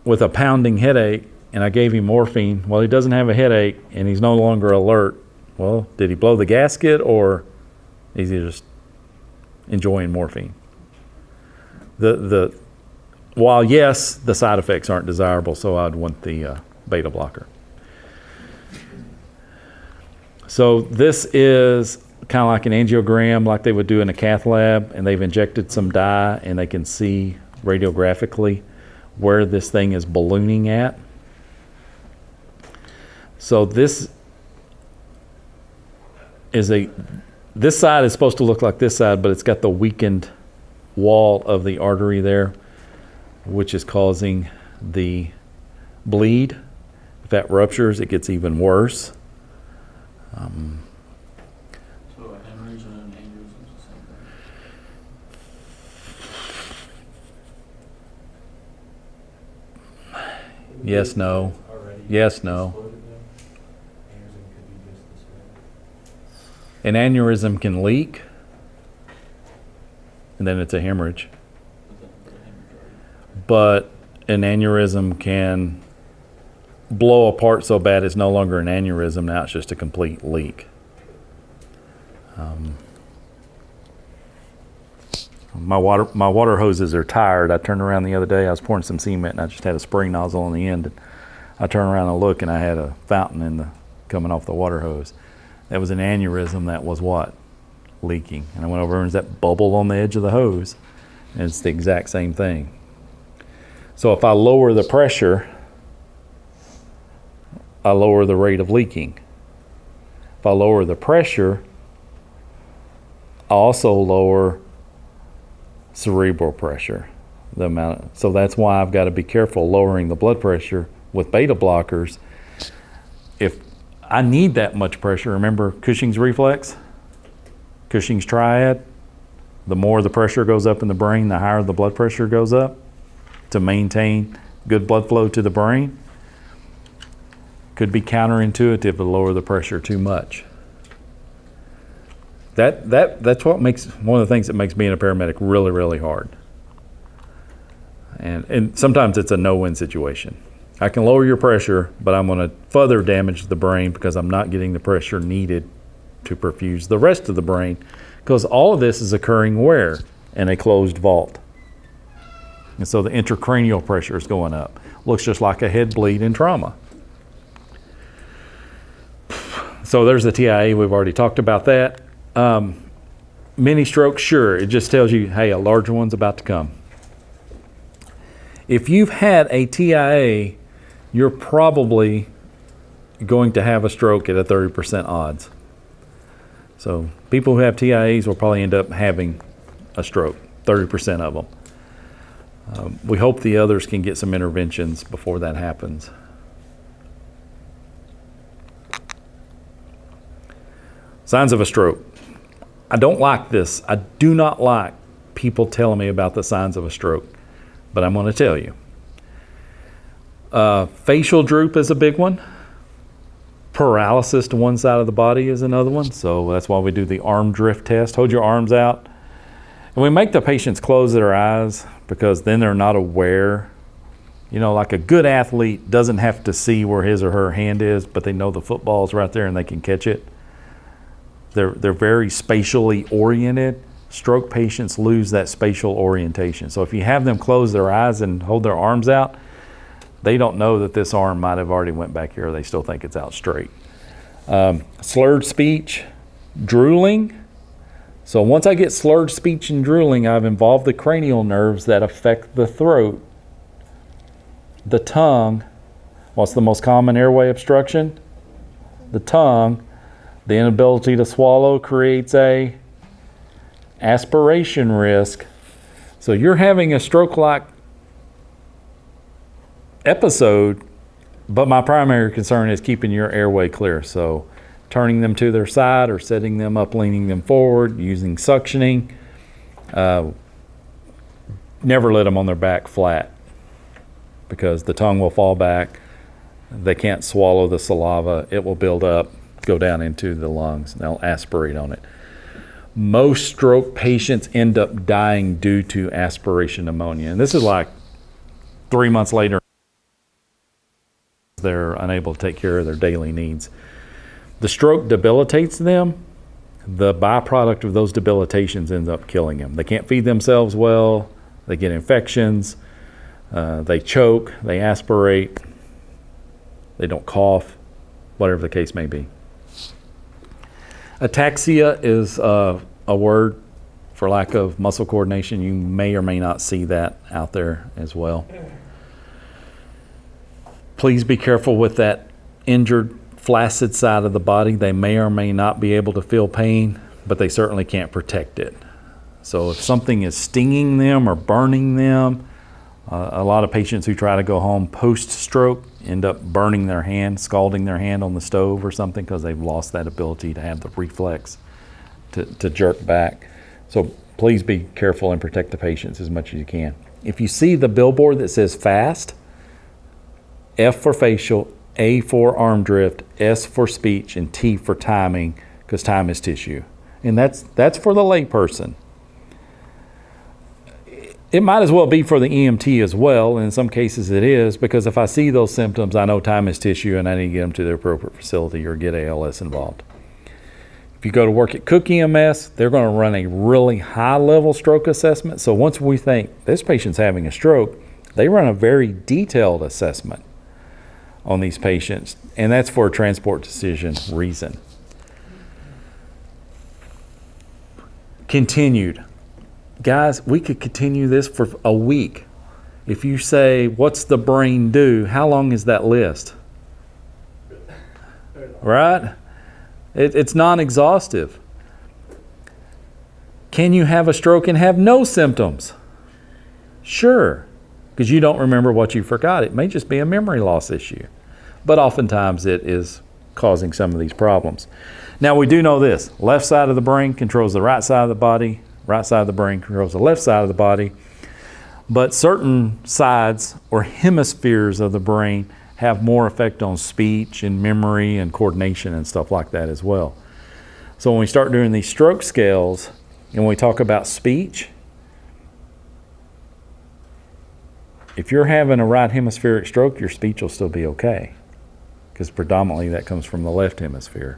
with a pounding headache and I gave him morphine, well, he doesn't have a headache and he's no longer alert. Well, did he blow the gasket or is he just enjoying morphine? While yes, the side effects aren't desirable, so I'd want the beta blocker. So this is kind of like an angiogram like they would do in a cath lab, and they've injected some dye and they can see radiographically where this thing is ballooning at. So this side is supposed to look like this side, but it's got the weakened wall of the artery there, which is causing the bleed. If that ruptures, it gets even worse. So an hemorrhage and an aneurysm is the same thing? Yes, no. Yes, no. An aneurysm can leak, and then it's a hemorrhage. But an aneurysm can blow apart so bad it's no longer an aneurysm. Now it's just a complete leak. My water hoses are tired. I turned around the other day. I was pouring some cement, and I just had a spray nozzle on the end. And I turned around and look, and I had a fountain coming off the water hose. That was an aneurysm that was what? Leaking. And I went over and there's that bubble on the edge of the hose. And it's the exact same thing. So if I lower the pressure, I lower the rate of leaking. If I lower the pressure, I also lower cerebral pressure. So that's why I've got to be careful lowering the blood pressure with beta blockers. If I need that much pressure, remember Cushing's reflex, Cushing's triad, the more the pressure goes up in the brain, the higher the blood pressure goes up to maintain good blood flow to the brain. Could be counterintuitive to lower the pressure too much. That's what makes one of the things that makes being a paramedic really, really hard. And sometimes it's a no-win situation. I can lower your pressure, but I'm going to further damage the brain because I'm not getting the pressure needed to perfuse the rest of the brain, because all of this is occurring where? In a closed vault. And so the intracranial pressure is going up. Looks just like a head bleed in trauma. So there's the TIA. We've already talked about that. Mini stroke, sure. It just tells you, hey, a larger one's about to come. If you've had a TIA, you're probably going to have a stroke at a 30% odds. So people who have TIAs will probably end up having a stroke, 30% of them. We hope the others can get some interventions before that happens. Signs of a stroke. I don't like this. I do not like people telling me about the signs of a stroke, but I'm going to tell you. Facial droop is a big one. Paralysis to one side of the body is another one. So that's why we do the arm drift test. Hold your arms out And we make the patients close their eyes because then they're not aware. You know, like a good athlete doesn't have to see where his or her hand is, but they know the football's right there and they can catch it. They're very spatially oriented. Stroke patients lose that spatial orientation. So if you have them close their eyes and hold their arms out, they don't know that this arm might have already went back here. They still think it's out straight. Slurred speech, drooling. So once I get slurred speech and drooling, I've involved the cranial nerves that affect the throat, the tongue. What's the most common airway obstruction? The tongue. The inability to swallow creates a aspiration risk. So you're having a stroke-like episode, but my primary concern is keeping your airway clear. So turning them to their side or setting them up, leaning them forward, using suctioning. Never let them on their back flat because the tongue will fall back. They can't swallow the saliva. It will build up, go down into the lungs, and they'll aspirate on it. Most stroke patients end up dying due to aspiration pneumonia. And this is like 3 months later, they're unable to take care of their daily needs. The stroke debilitates them. The byproduct of those debilitations ends up killing them. They can't feed themselves well. They get infections. They choke. They aspirate. They don't cough, whatever the case may be. Ataxia is a word for lack of muscle coordination. You may or may not see that out there as well. Please be careful with that injured, flaccid side of the body. They may or may not be able to feel pain, but they certainly can't protect it. So if something is stinging them or burning them, a lot of patients who try to go home post-stroke end up burning their hand, scalding their hand on the stove or something because they've lost that ability to have the reflex to jerk back. So please be careful and protect the patients as much as you can. If you see the billboard that says FAST, F for facial, A for arm drift, S for speech, and T for timing, because time is tissue. And that's for the layperson. It might as well be for the EMT as well. In some cases it is, because if I see those symptoms, I know time is tissue and I need to get them to the appropriate facility or get ALS involved. If you go to work at Cook EMS, they're going to run a really high-level stroke assessment. So once we think this patient's having a stroke, they run a very detailed assessment on these patients, and that's for a transport decision reason. Continued. Guys, we could continue this for a week. If you say, what's the brain do? How long is that list? Right? It's non-exhaustive. Can you have a stroke and have no symptoms? Sure, because you don't remember what you forgot. It may just be a memory loss issue, but oftentimes it is causing some of these problems. Now we do know this: left side of the brain controls the right side of the body, right side of the brain controls the left side of the body, but certain sides or hemispheres of the brain have more effect on speech and memory and coordination and stuff like that as well. So when we start doing these stroke scales and we talk about speech, if you're having a right hemispheric stroke, your speech will still be okay, because predominantly that comes from the left hemisphere.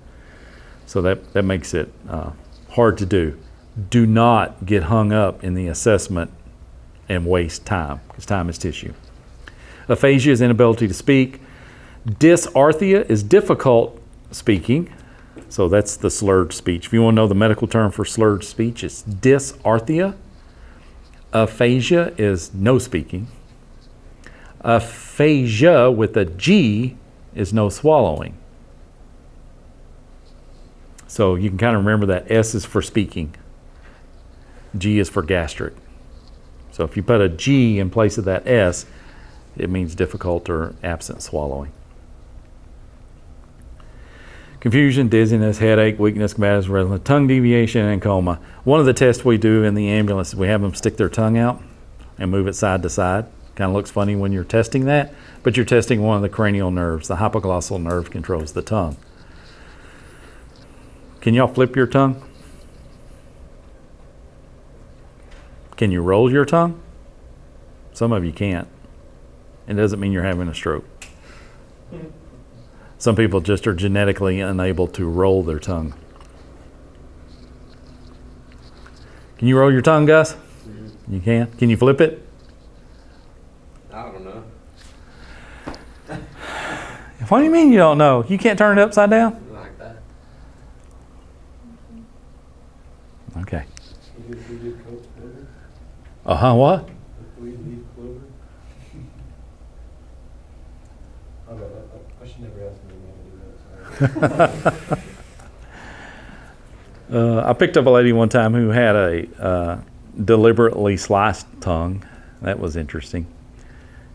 So that makes it hard to do. Do not get hung up in the assessment and waste time, because time is tissue. Aphasia is inability to speak. Dysarthria is difficult speaking. So that's the slurred speech. If you want to know the medical term for slurred speech, it's dysarthria. Aphasia is no speaking. Aphasia with a G is no swallowing. So you can kind of remember that S is for speaking. G is for gastric. So if you put a G in place of that S, it means difficult or absent swallowing. Confusion, dizziness, headache, weakness, combative, tongue deviation, and coma. One of the tests we do in the ambulance is we have them stick their tongue out and move it side to side. Kind of looks funny when you're testing that, but you're testing one of the cranial nerves. The hypoglossal nerve controls the tongue. Can y'all flip your tongue? Can you roll your tongue? Some of you can't. It doesn't mean you're having a stroke. Some people just are genetically unable to roll their tongue. Can you roll your tongue, Gus? You can? Can you flip it? I don't know. What do you mean you don't know? You can't turn it upside down? Like that. Okay. We did clover. What? We did clover. I should never ask me to do that. Sorry. I picked up a lady one time who had a deliberately sliced tongue. That was interesting.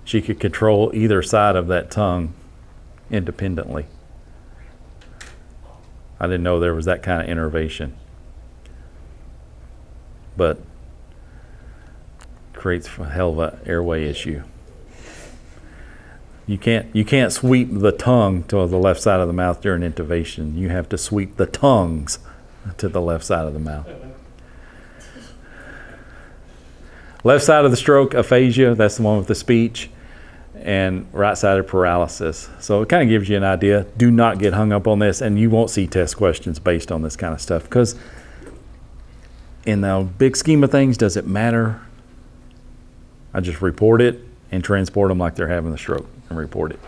She could control either side of that tongue independently. I didn't know there was that kind of innervation. But creates a hell of an airway issue. You can't sweep the tongue to the left side of the mouth during intubation. You have to sweep the tongues to the left side of the mouth. Left side of the stroke, aphasia, that's the one with the speech, and right-sided paralysis. So it kind of gives you an idea. Do not get hung up on this, and you won't see test questions based on this kind of stuff, because in the big scheme of things, does it matter? I just report it and transport them like they're having the stroke and report it.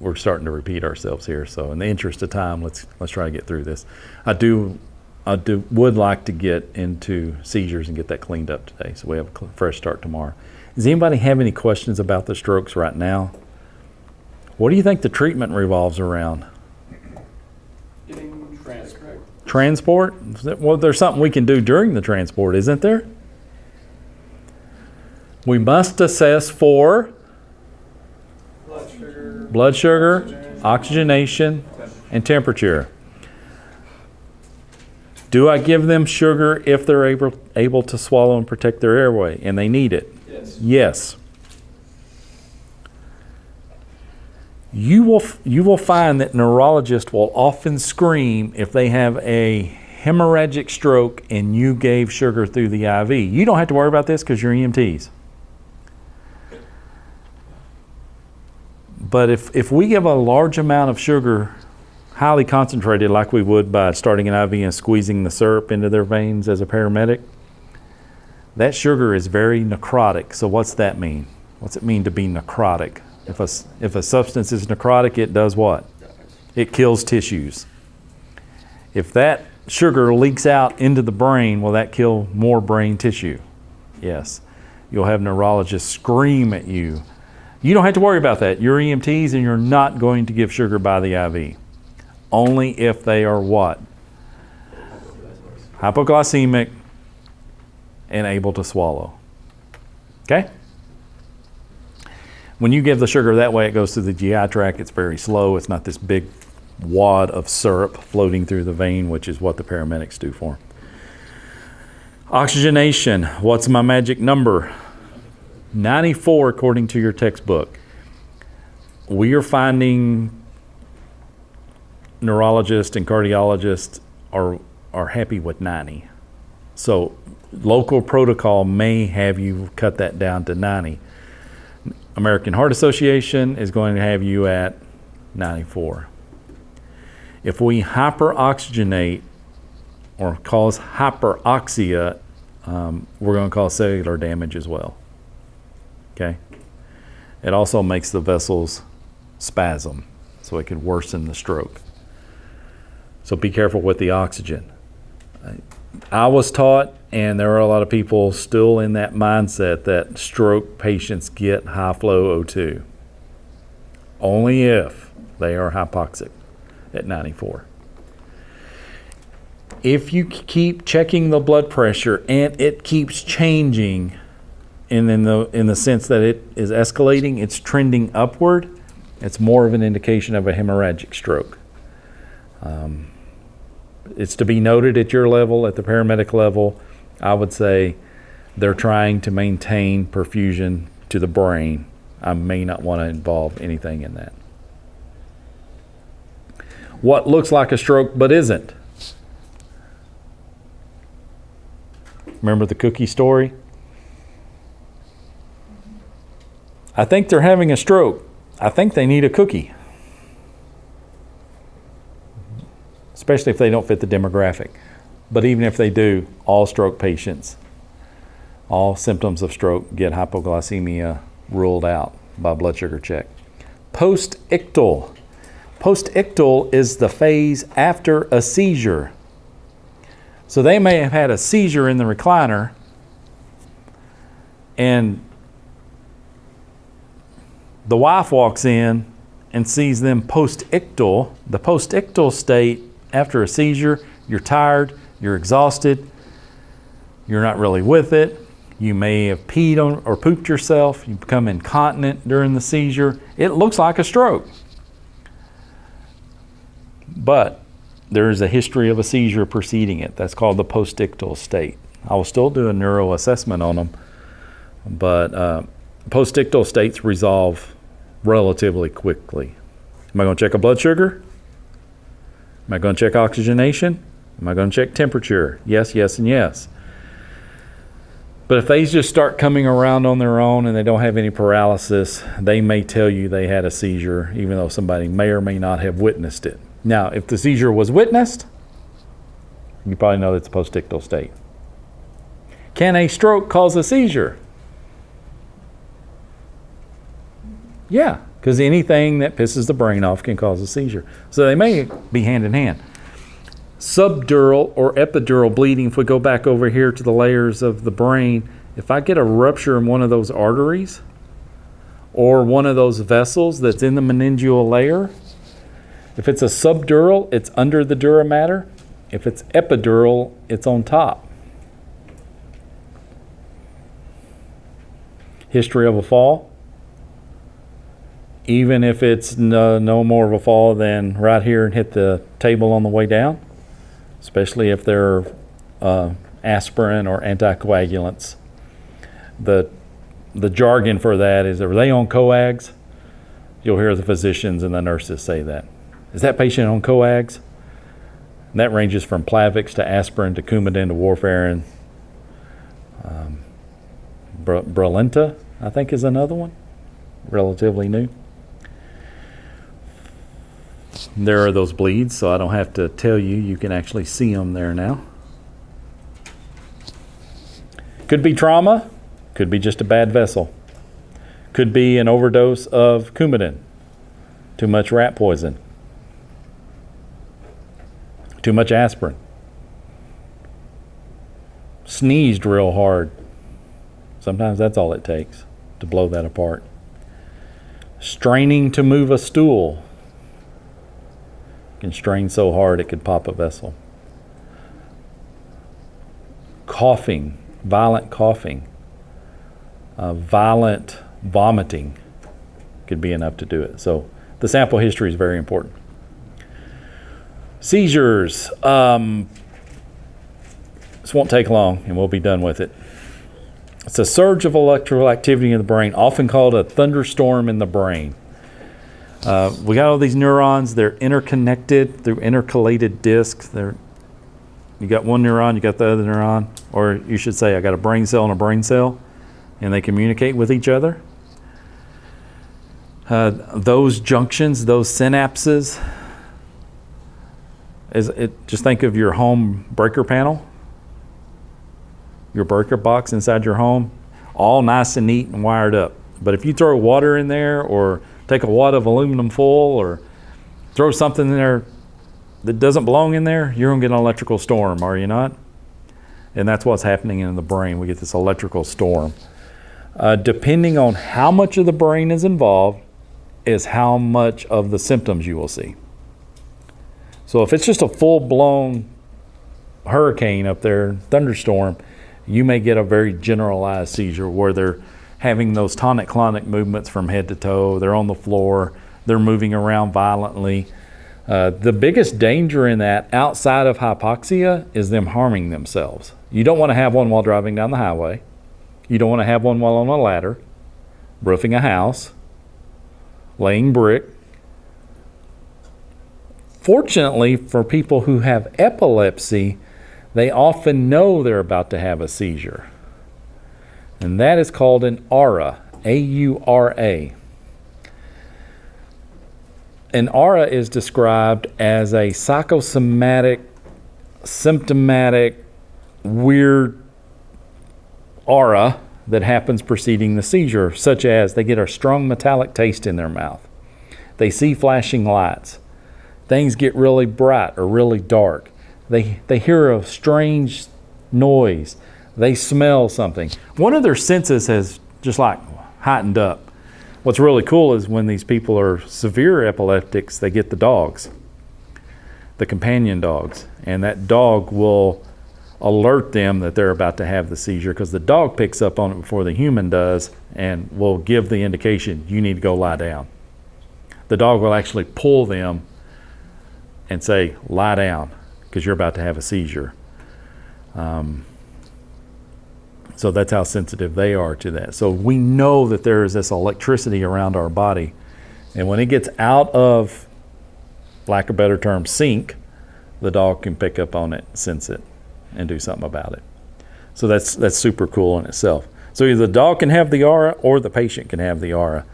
We're starting to repeat ourselves here, so in the interest of time, let's try to get through this. I would like to get into seizures and get that cleaned up today, so we have a fresh start tomorrow. Does anybody have any questions about the strokes right now? What do you think the treatment revolves around? Getting transport. Transport? Well, there's something we can do during the transport, isn't there? We must assess for blood sugar, oxygenation, and temperature. Do I give them sugar if they're able to swallow and protect their airway and they need it? Yes. Yes. You will find that neurologists will often scream if they have a hemorrhagic stroke and you gave sugar through the IV. You don't have to worry about this because you're EMTs. But if we give a large amount of sugar, highly concentrated like we would by starting an IV and squeezing the syrup into their veins as a paramedic, that sugar is very necrotic. So what's that mean? What's it mean to be necrotic? If a substance is necrotic, it does what? It kills tissues. If that sugar leaks out into the brain, will that kill more brain tissue? Yes. You'll have neurologists scream at you. You don't have to worry about that. You're EMTs and you're not going to give sugar by the IV. Only if they are what? Hypoglycemic and able to swallow. Okay? When you give the sugar that way, it goes through the GI tract. It's very slow. It's not this big wad of syrup floating through the vein, which is what the paramedics do for them. Oxygenation. What's my magic number? 94 according to your textbook. We are finding neurologists and cardiologists are happy with 90. So local protocol may have you cut that down to 90. American Heart Association is going to have you at 94. If we hyperoxygenate or cause hyperoxia, we're going to cause cellular damage as well. Okay? It also makes the vessels spasm, so it could worsen the stroke. So be careful with the oxygen. I was taught, and there are a lot of people still in that mindset, that stroke patients get high flow O2 only if they are hypoxic at 94. If you keep checking the blood pressure and it keeps changing, and in the sense that it is escalating, it's trending upward, it's more of an indication of a hemorrhagic stroke. It's to be noted at your level, at the paramedic level, I would say they're trying to maintain perfusion to the brain. I may not want to involve anything in that. what looks like a stroke but isn't. Remember the cookie story? I think they're having a stroke. I think they need a cookie. Especially if they don't fit the demographic. But even if they do, all stroke patients, all symptoms of stroke get hypoglycemia ruled out by blood sugar check. Post-ictal. Post-ictal is the phase after a seizure. So they may have had a seizure in the recliner, and the wife walks in and sees them post-ictal. The post-ictal state after a seizure, you're tired, you're exhausted, you're not really with it. You may have peed on or pooped yourself. You become incontinent during the seizure. It looks like a stroke. But there is a history of a seizure preceding it. That's called the post-ictal state. I will still do a neuro assessment on them, but post-ictal states resolve relatively quickly. Am I going to check a blood sugar? Am I going to check oxygenation? Am I going to check temperature? Yes, yes, and yes. But if they just start coming around on their own and they don't have any paralysis, they may tell you they had a seizure, even though somebody may or may not have witnessed it. Now, if the seizure was witnessed, you probably know that's a post-ictal state. Can a stroke cause a seizure? Yeah, because anything that pisses the brain off can cause a seizure. So they may be hand in hand. Subdural or epidural bleeding, if we go back over here to the layers of the brain, if I get a rupture in one of those arteries or one of those vessels that's in the meningeal layer, if it's a subdural, it's under the dura mater. If it's epidural, it's on top. History of a fall. Even if it's no more of a fall than right here and hit the table on the way down, especially if they're aspirin or anticoagulants. The jargon for that is, are they on coags? You'll hear the physicians and the nurses say that. Is that patient on coags? And that ranges from Plavix to aspirin to Coumadin to warfarin. Brilinta, I think, is another one, relatively new. There are those bleeds, so I don't have to tell you. You can actually see them there now. Could be trauma. Could be just a bad vessel. Could be an overdose of Coumadin. Too much rat poison. Too much aspirin. Sneezed real hard. Sometimes that's all it takes to blow that apart. Straining to move a stool. Can strain so hard it could pop a vessel. Coughing, violent coughing, violent vomiting could be enough to do it. So the sample history is very important. Seizures. This won't take long and we'll be done with it. It's a surge of electrical activity in the brain, often called a thunderstorm in the brain. We got all these neurons. They're interconnected through intercalated discs. You got one neuron, you got the other neuron, or you should say I got a brain cell and a brain cell, and they communicate with each other. Those junctions, those synapses, just think of your home breaker panel, your breaker box inside your home, all nice and neat and wired up. But if you throw water in there or take a wad of aluminum foil or throw something in there that doesn't belong in there, you're going to get an electrical storm, are you not? And that's what's happening in the brain. We get this electrical storm. Depending on how much of the brain is involved is how much of the symptoms you will see. So if it's just a full-blown hurricane up there, thunderstorm, you may get a very generalized seizure where they're having those tonic-clonic movements from head to toe. They're on the floor. They're moving around violently. The biggest danger in that, outside of hypoxia, is them harming themselves. You don't want to have one while driving down the highway. You don't want to have one while on a ladder, roofing a house, laying brick, Fortunately, for people who have epilepsy, they often know they're about to have a seizure. And that is called an aura, A-U-R-A. An aura is described as a psychosomatic, symptomatic, weird aura that happens preceding the seizure, such as they get a strong metallic taste in their mouth. They see flashing lights. Things get really bright or really dark. They hear a strange noise. They smell something. One of their senses has just like heightened up. What's really cool is when these people are severe epileptics, they get the dogs, the companion dogs, and that dog will alert them that they're about to have the seizure because the dog picks up on it before the human does and will give the indication, you need to go lie down. The dog will actually pull them and say, lie down, because you're about to have a seizure. So that's how sensitive they are to that. So we know that there is this electricity around our body. And when it gets out of, lack of a better term, sync, the dog can pick up on it, sense it, and do something about it. So that's super cool in itself. So either the dog can have the aura or the patient can have the aura.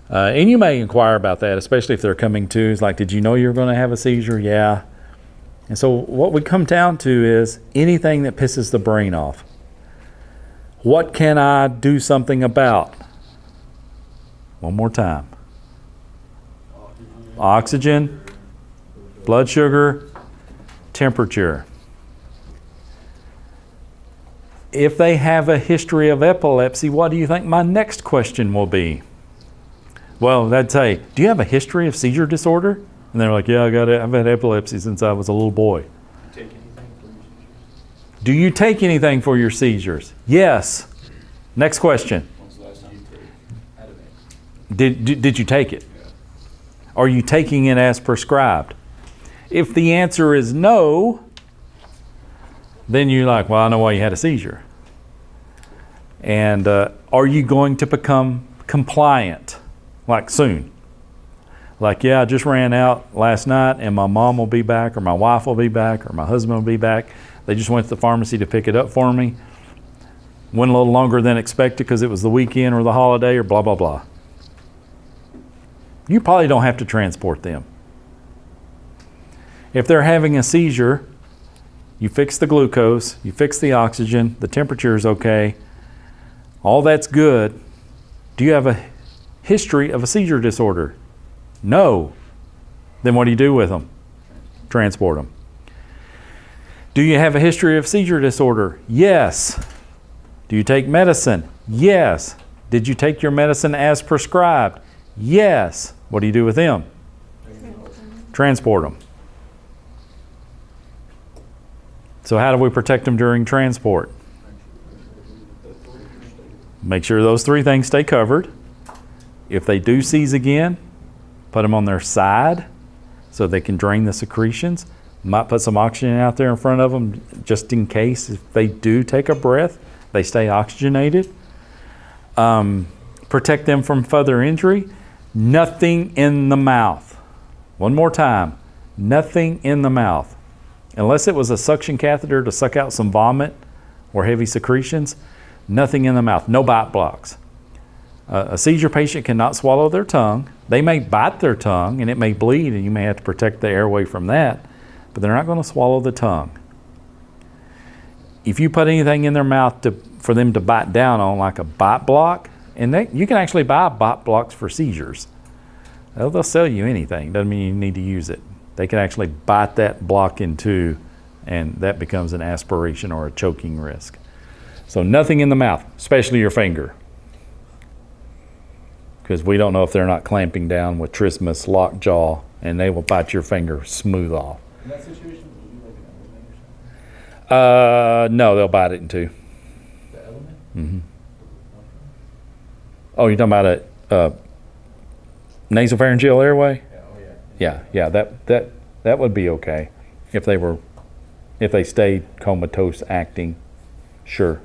And you may inquire about that, especially if they're coming to. It's like, did you know you were going to have a seizure? Yeah. And so what we come down to is anything that pisses the brain off. What can I do something about? One more time. Oxygen, blood sugar, temperature. If they have a history of epilepsy, what do you think my next question will be? Well, they'd say, do you have a history of seizure disorder? And they're like, yeah, I've had epilepsy since I was a little boy. Do you take anything for your seizures? Yes. Next question. When's the last time you took Ativan? Did you take it? Yeah. Are you taking it as prescribed? If the answer is no, then you're like, well, I know why you had a seizure. And are you going to become compliant, like soon? Like, yeah, I just ran out last night and my mom will be back, or my wife will be back, or my husband will be back. They just went to the pharmacy to pick it up for me. Went a little longer than expected because it was the weekend or the holiday or blah, blah, blah. You probably don't have to transport them. If they're having a seizure, you fix the glucose, you fix the oxygen, the temperature is okay, all that's good. Do you have a history of a seizure disorder? No. Then what do you do with them? Transport them. Do you have a history of seizure disorder? Yes. Do you take medicine? Yes. Did you take your medicine as prescribed? Yes. What do you do with them? Transport them. So how do we protect them during transport? Make sure those three things stay covered. If they do seize again, put them on their side so they can drain the secretions. Might put some oxygen out there in front of them just in case if they do take a breath, they stay oxygenated. Protect them from further injury. Nothing in the mouth. One more time. Nothing in the mouth. Unless it was a suction catheter to suck out some vomit or heavy secretions, nothing in the mouth. No bite blocks. A seizure patient cannot swallow their tongue. They may bite their tongue and it may bleed and you may have to protect the airway from that, but they're not going to swallow the tongue. If you put anything in their mouth for them to bite down on, like a bite block, and you can actually buy bite blocks for seizures. They'll sell you anything. Doesn't mean you need to use it. They can actually bite that block in two, and that becomes an aspiration or a choking risk. So nothing in the mouth, especially your finger, because we don't know if they're not clamping down with trismus, lockjaw, and they will bite your finger smooth off. In that situation, would you like an element or something? No, they'll bite it in two. The element? Mm-hmm. Oh, you're talking about a nasopharyngeal airway? Yeah, oh yeah. Yeah, that would be okay if they stayed comatose acting. Sure,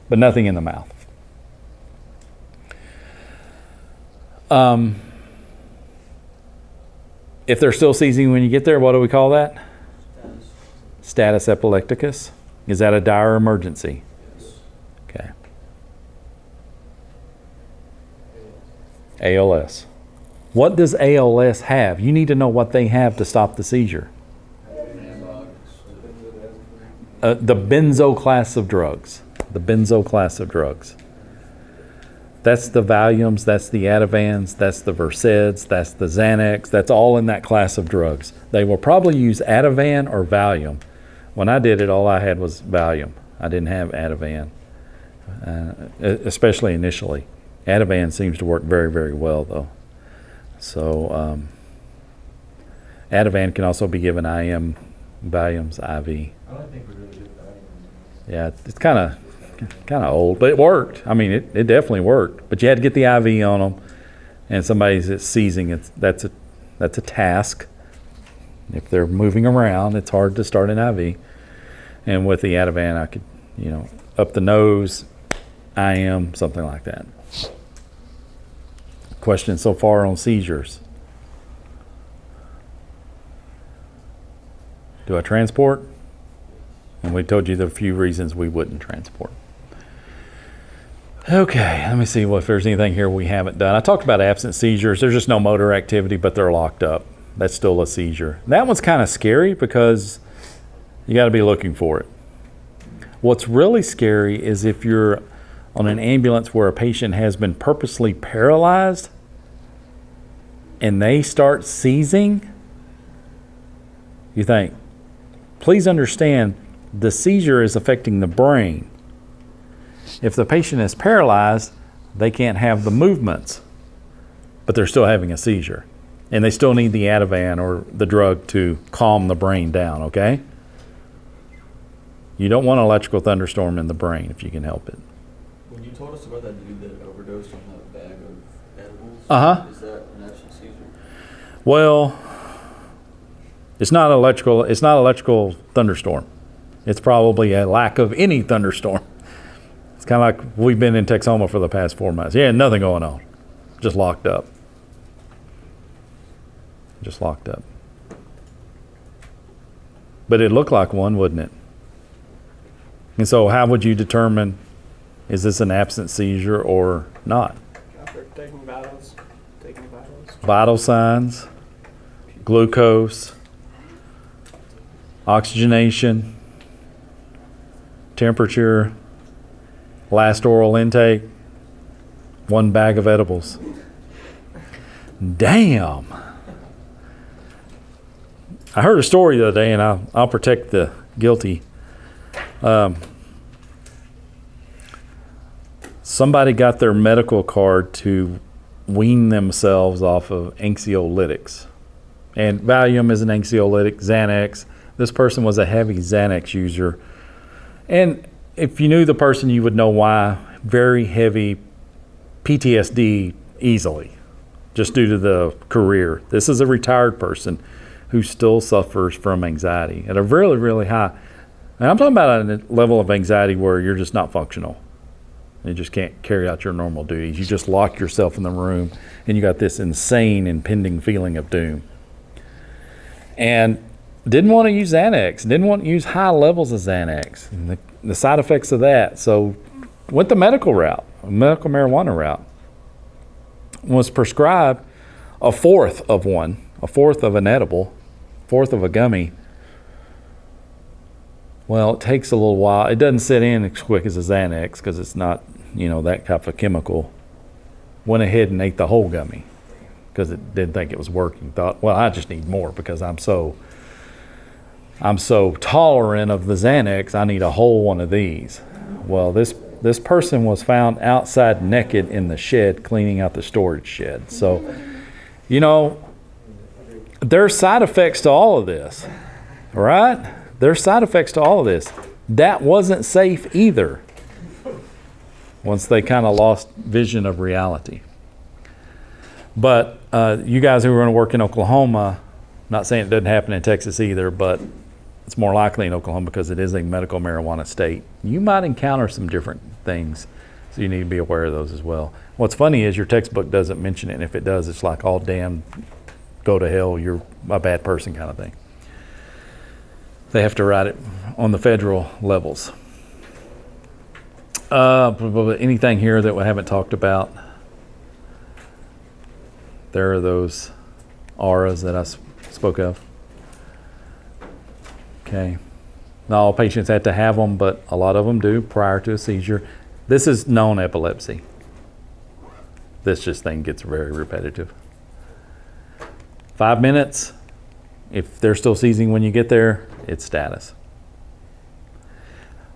but nothing in the mouth. If they're still seizing when you get there, what do we call that? Status epilepticus. Is that a dire emergency? Yes. Okay. ALS. What does ALS have? You need to know what they have to stop the seizure. The benzo class of drugs. The benzo class of drugs. That's the Valiums, that's the Ativans, that's the Verseds, that's the Xanax. That's all in that class of drugs. They will probably use Ativan or Valium. When I did it, all I had was Valium. I didn't have Ativan, especially initially. Ativan seems to work very, very well, though. So Ativan can also be given IM, Valium's IV. I don't think we really did that. Yeah, it's kind of old, but it worked. I mean, it definitely worked. But you had to get the IV on them, and somebody's that's seizing. That's a task. If they're moving around, it's hard to start an IV. And with the Ativan, I could, up the nose, IM, something like that. Question so far on seizures. Do I transport? And we told you the few reasons we wouldn't transport. Okay, let me see if there's anything here we haven't done. I talked about absent seizures. There's just no motor activity, but they're locked up. That's still a seizure. That one's kind of scary because you got to be looking for it. What's really scary is if you're on an ambulance where a patient has been purposely paralyzed and they start seizing. You think, please understand, the seizure is affecting the brain. If the patient is paralyzed, they can't have the movements, but they're still having a seizure. And they still need the Ativan or the drug to calm the brain down, okay? You don't want an electrical thunderstorm in the brain if you can help it. When you told us about that dude that overdosed on that bag of edibles, Uh-huh. is that an absent seizure? Well, it's not electrical thunderstorm. It's probably a lack of any thunderstorm. It's kind of like we've been in Texoma for the past 4 months. Yeah, nothing going on. Just locked up. Just locked up. But it looked like one, wouldn't it? And so how would you determine, is this an absent seizure or not? After taking vitals. Vital signs, glucose, oxygenation, temperature, last oral intake, 1 bag of edibles. Damn. I heard a story the other day, and I'll protect the guilty. Somebody got their medical card to wean themselves off of anxiolytics. And Valium is an anxiolytic, Xanax. This person was a heavy Xanax user. And if you knew the person, you would know why. Very heavy PTSD easily, just due to the career. This is a retired person who still suffers from anxiety at a really, really high. And I'm talking about a level of anxiety where you're just not functional. You just can't carry out your normal duties. You just lock yourself in the room and you got this insane impending feeling of doom. And didn't want to use Xanax, didn't want to use high levels of Xanax, and the side effects of that. So went the medical route, medical marijuana route. Was prescribed a fourth of an edible, fourth of a gummy. Well, it takes a little while. It doesn't sit in as quick as a Xanax because it's not, that type of chemical. Went ahead and ate the whole gummy because it didn't think it was working. Thought, well, I just need more because I'm so tolerant of the Xanax. I need a whole one of these. Well, this person was found outside naked in the shed, cleaning out the storage shed. So, there's side effects to all of this, right? There's side effects to all of this. That wasn't safe either once they kind of lost vision of reality. But you guys who are going to work in Oklahoma, not saying it doesn't happen in Texas either, but it's more likely in Oklahoma because it is a medical marijuana state. You might encounter some different things, so you need to be aware of those as well. What's funny is your textbook doesn't mention it, and if it does, it's like all damn go to hell, you're a bad person kind of thing. They have to write it on the federal levels. Anything here that we haven't talked about? There are those auras that I spoke of. Okay. Not all patients have to have them, but a lot of them do prior to a seizure. This is known epilepsy. This just thing gets very repetitive. 5 minutes. If they're still seizing when you get there, it's status.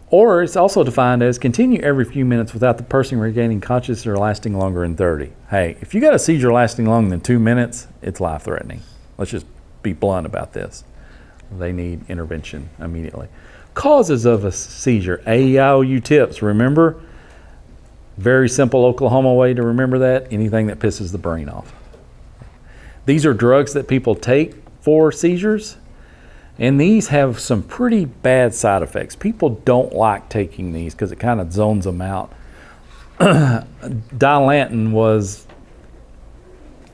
Or it's also defined as continue every few minutes without the person regaining consciousness or lasting longer than 30. Hey, if you got a seizure lasting longer than 2 minutes, it's life-threatening. Let's just be blunt about this. They need intervention immediately. Causes of a seizure, AEIOU tips, remember? Very simple Oklahoma way to remember that, anything that pisses the brain off. These are drugs that people take for seizures, and these have some pretty bad side effects. People don't like taking these because it kind of zones them out. Dilantin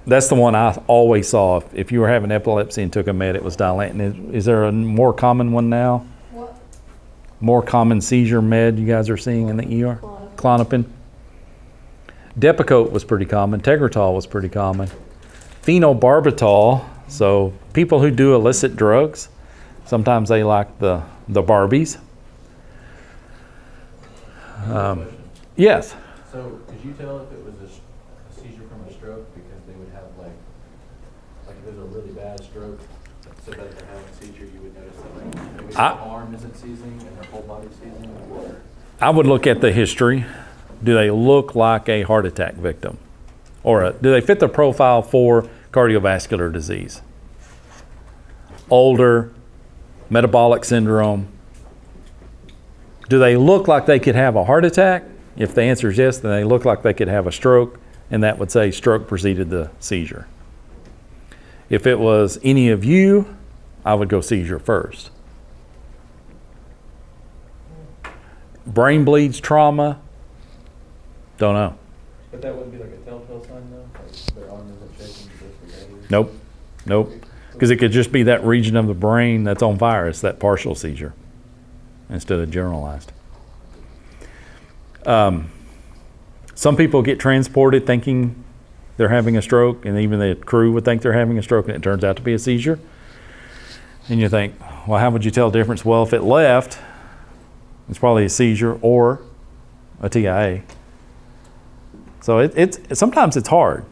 that's the one I always saw. If you were having epilepsy and took a med, it was Dilantin. Is there a more common one now? What? More common seizure med you guys are seeing in the ER? Klonopin. Depakote was pretty common. Tegretol was pretty common. Phenobarbital. So people who do illicit drugs, sometimes they like the Barbies. Yes. So could you tell if it was a seizure from a stroke? Because they would have like if it was a really bad stroke, so that they're having a seizure, you would notice that maybe their arm isn't seizing and their whole body's seizing. Or I would look at the history. Do they look like a heart attack victim? Or do they fit the profile for cardiovascular disease? Older, metabolic syndrome. Do they look like they could have a heart attack? If the answer is yes, then they look like they could have a stroke, and that would say stroke preceded the seizure. If it was any of you, I would go seizure first. Brain bleeds, trauma, don't know. But that wouldn't be like a telltale sign though? Like their arm isn't shaking because they're dead? Nope. Because it could just be that region of the brain that's on fire. It's that partial seizure instead of generalized. Some people get transported thinking they're having a stroke, and even the crew would think they're having a stroke, and it turns out to be a seizure. And you think, well, how would you tell the difference? Well, if it left, it's probably a seizure or a TIA. So sometimes it's hard.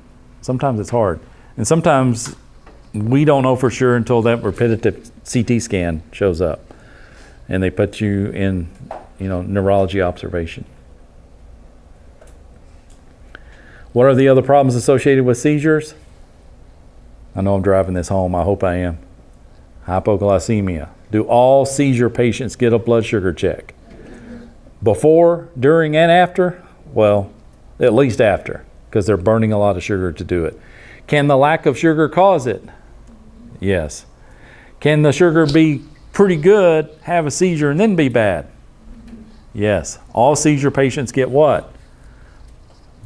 And sometimes we don't know for sure until that repetitive CT scan shows up and they put you in, neurology observation. What are the other problems associated with seizures? I know I'm driving this home. I hope I am. Hypoglycemia. Do all seizure patients get a blood sugar check? Before, during, and after? Well, at least after, because they're burning a lot of sugar to do it. Can the lack of sugar cause it? Yes. Can the sugar be pretty good, have a seizure, and then be bad? Yes. All seizure patients get what?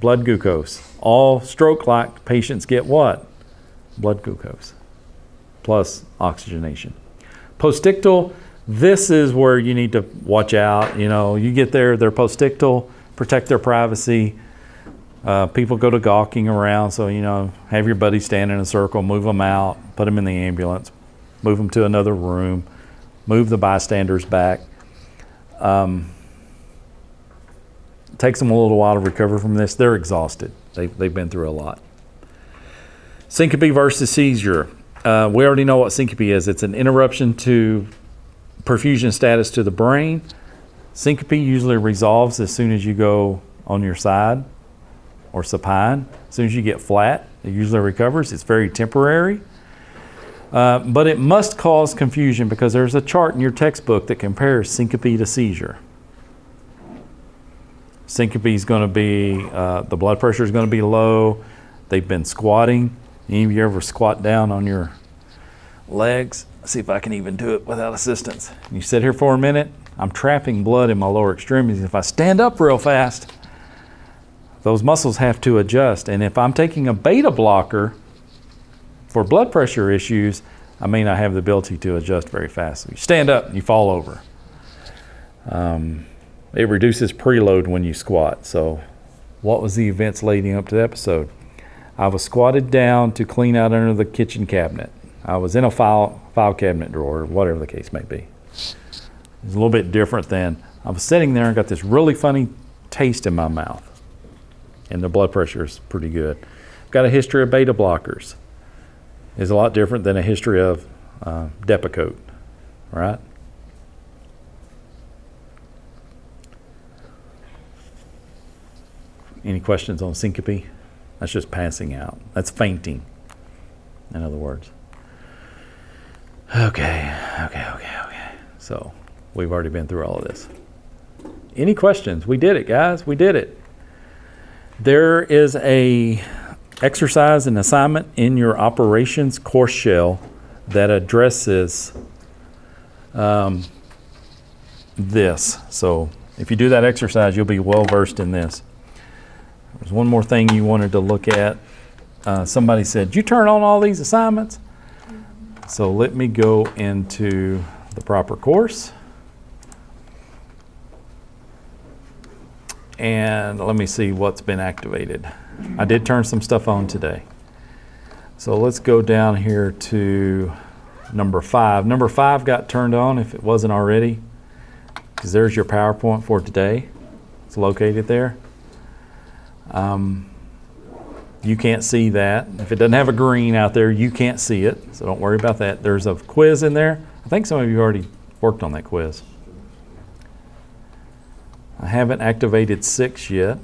Blood glucose. All stroke-like patients get what? Blood glucose plus oxygenation. Postictal, this is where you need to watch out. You get there, they're postictal, protect their privacy. People go to gawking around, so have your buddy stand in a circle, move them out, put them in the ambulance, move them to another room, move the bystanders back. Takes them a little while to recover from this. They're exhausted. They've been through a lot. Syncope versus seizure. We already know what syncope is. It's an interruption to perfusion status to the brain. Syncope usually resolves as soon as you go on your side or supine. As soon as you get flat, it usually recovers. It's very temporary. But it must cause confusion because there's a chart in your textbook that compares syncope to seizure. Syncope is going to be, the blood pressure is going to be low. They've been squatting. Any of you ever squat down on your legs? Let's see if I can even do it without assistance. You sit here for a minute. I'm trapping blood in my lower extremities. If I stand up real fast, those muscles have to adjust. And if I'm taking a beta blocker, For blood pressure issues, I may not have the ability to adjust very fast. You stand up, you fall over. It reduces preload when you squat. So what was the events leading up to the episode? I was squatted down to clean out under the kitchen cabinet. I was in a file cabinet drawer, or whatever the case may be. It's a little bit different than I was sitting there and got this really funny taste in my mouth. And the blood pressure is pretty good. I've got a history of beta blockers. It's a lot different than a history of Depakote, right? Any questions on syncope? That's just passing out. That's fainting, in other words. Okay. So we've already been through all of this. Any questions? We did it, guys. We did it. There is a exercise and assignment in your operations course shell that addresses this. So if you do that exercise, you'll be well versed in this. There's one more thing you wanted to look at. Somebody said, "Did you turn on all these assignments?" So let me go into the proper course. And let me see what's been activated. I did turn some stuff on today. So let's go down here to number 5. Number 5 got turned on if it wasn't already, because there's your PowerPoint for today. It's located there. You can't see that. If it doesn't have a green out there, you can't see it, so don't worry about that. There's a quiz in there. I think some of you already worked on that quiz. I haven't activated 6 yet.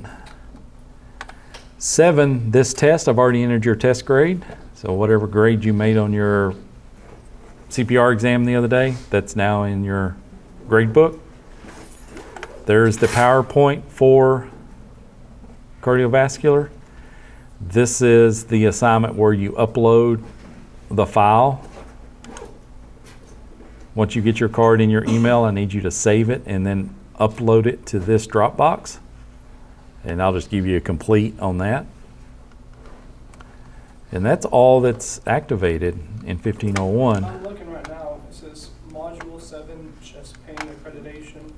7, this test, I've already entered your test grade. So whatever grade you made on your CPR exam the other day, that's now in your grade book. There's the PowerPoint for cardiovascular. This is the assignment where you upload the file. Once you get your card in your email, I need you to save it and then upload it to this Dropbox. And I'll just give you a complete on that. And that's all that's activated in 1501. I'm looking right now. It says Module 7 chest pain accreditation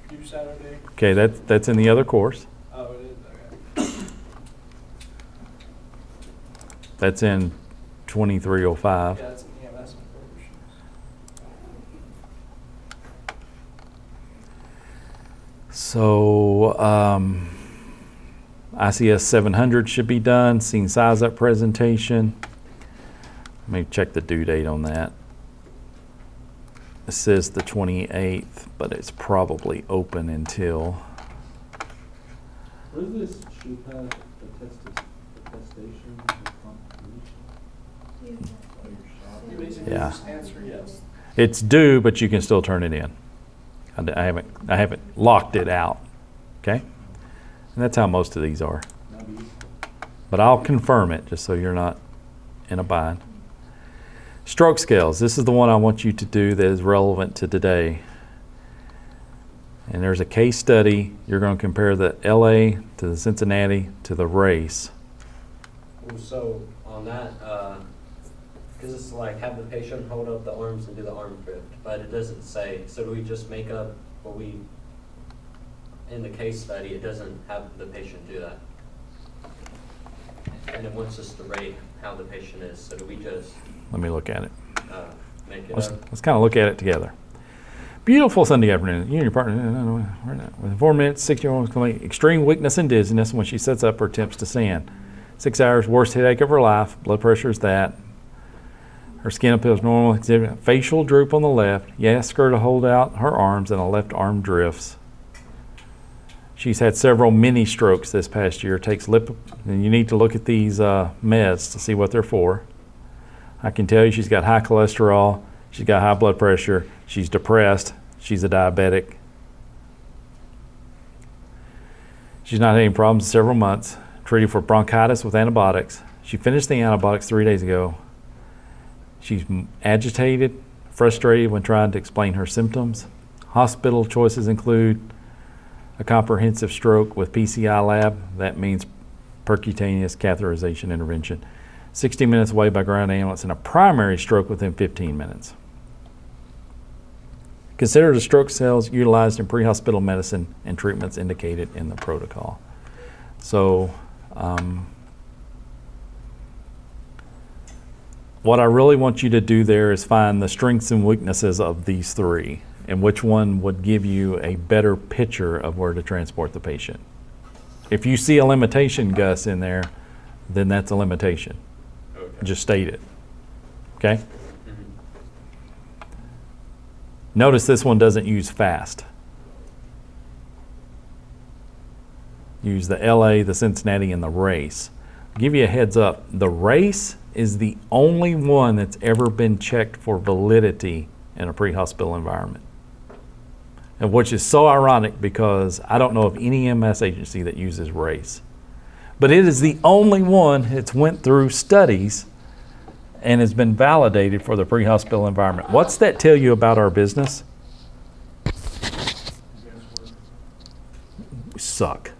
due Saturday. Okay, that's in the other course. Oh, it is? Okay. That's in 2305. Yeah, it's an EMS approach. So ICS 700 should be done. Scene size up presentation. Let me check the due date on that. It says the 28th, but it's probably open until. Where's this shoe pad attestation? You basically Yeah. just answer yes. It's due, but you can still turn it in. I haven't locked it out. Okay? And that's how most of these are. But I'll confirm it just so you're not in a bind. Stroke scales. This is the one I want you to do that is relevant to today. And there's a case study. You're going to compare the LA to the Cincinnati to the race. So on that, because it's like have the patient hold up the arms and do the arm drift, but it doesn't say, so do we just make up what we, in the case study, it doesn't have the patient do that. And it wants us to rate how the patient is, so do we just Let me look at it. make it Let's up? kind of look at it together. Beautiful Sunday afternoon. You and your partner, within 4 minutes, 6-year-old complete extreme weakness and dizziness when she sets up or attempts to stand. 6 hours, worst headache of her life. Blood pressure is that. Her skin appears normal, exhibit facial droop on the left. You ask her to hold out her arms and a left arm drifts. She's had several mini strokes this past year. Takes and you need to look at these meds to see what they're for. I can tell you she's got high cholesterol, she's got high blood pressure, she's depressed, she's a diabetic. She's not had any problems in several months. Treated for bronchitis with antibiotics. She finished the antibiotics 3 days ago. She's agitated, frustrated when trying to explain her symptoms. Hospital choices include a comprehensive stroke with PCI lab. That means percutaneous catheterization intervention. 60 minutes away by ground ambulance, and a primary stroke within 15 minutes. Consider the stroke cells utilized in pre-hospital medicine and treatments indicated in the protocol. So, what I really want you to do there is find the strengths and weaknesses of these three and which one would give you a better picture of where to transport the patient. If you see a limitation, Gus, in there, then that's a limitation. Okay. Just state it. Okay? Notice this one doesn't use fast. Use the LA, the Cincinnati, and the race. I'll give you a heads up. The race is the only one that's ever been checked for validity in a pre-hospital environment. And which is so ironic because I don't know of any EMS agency that uses race. But it is the only one that's went through studies and has been validated for the pre-hospital environment. What's that tell you about our business? We suck.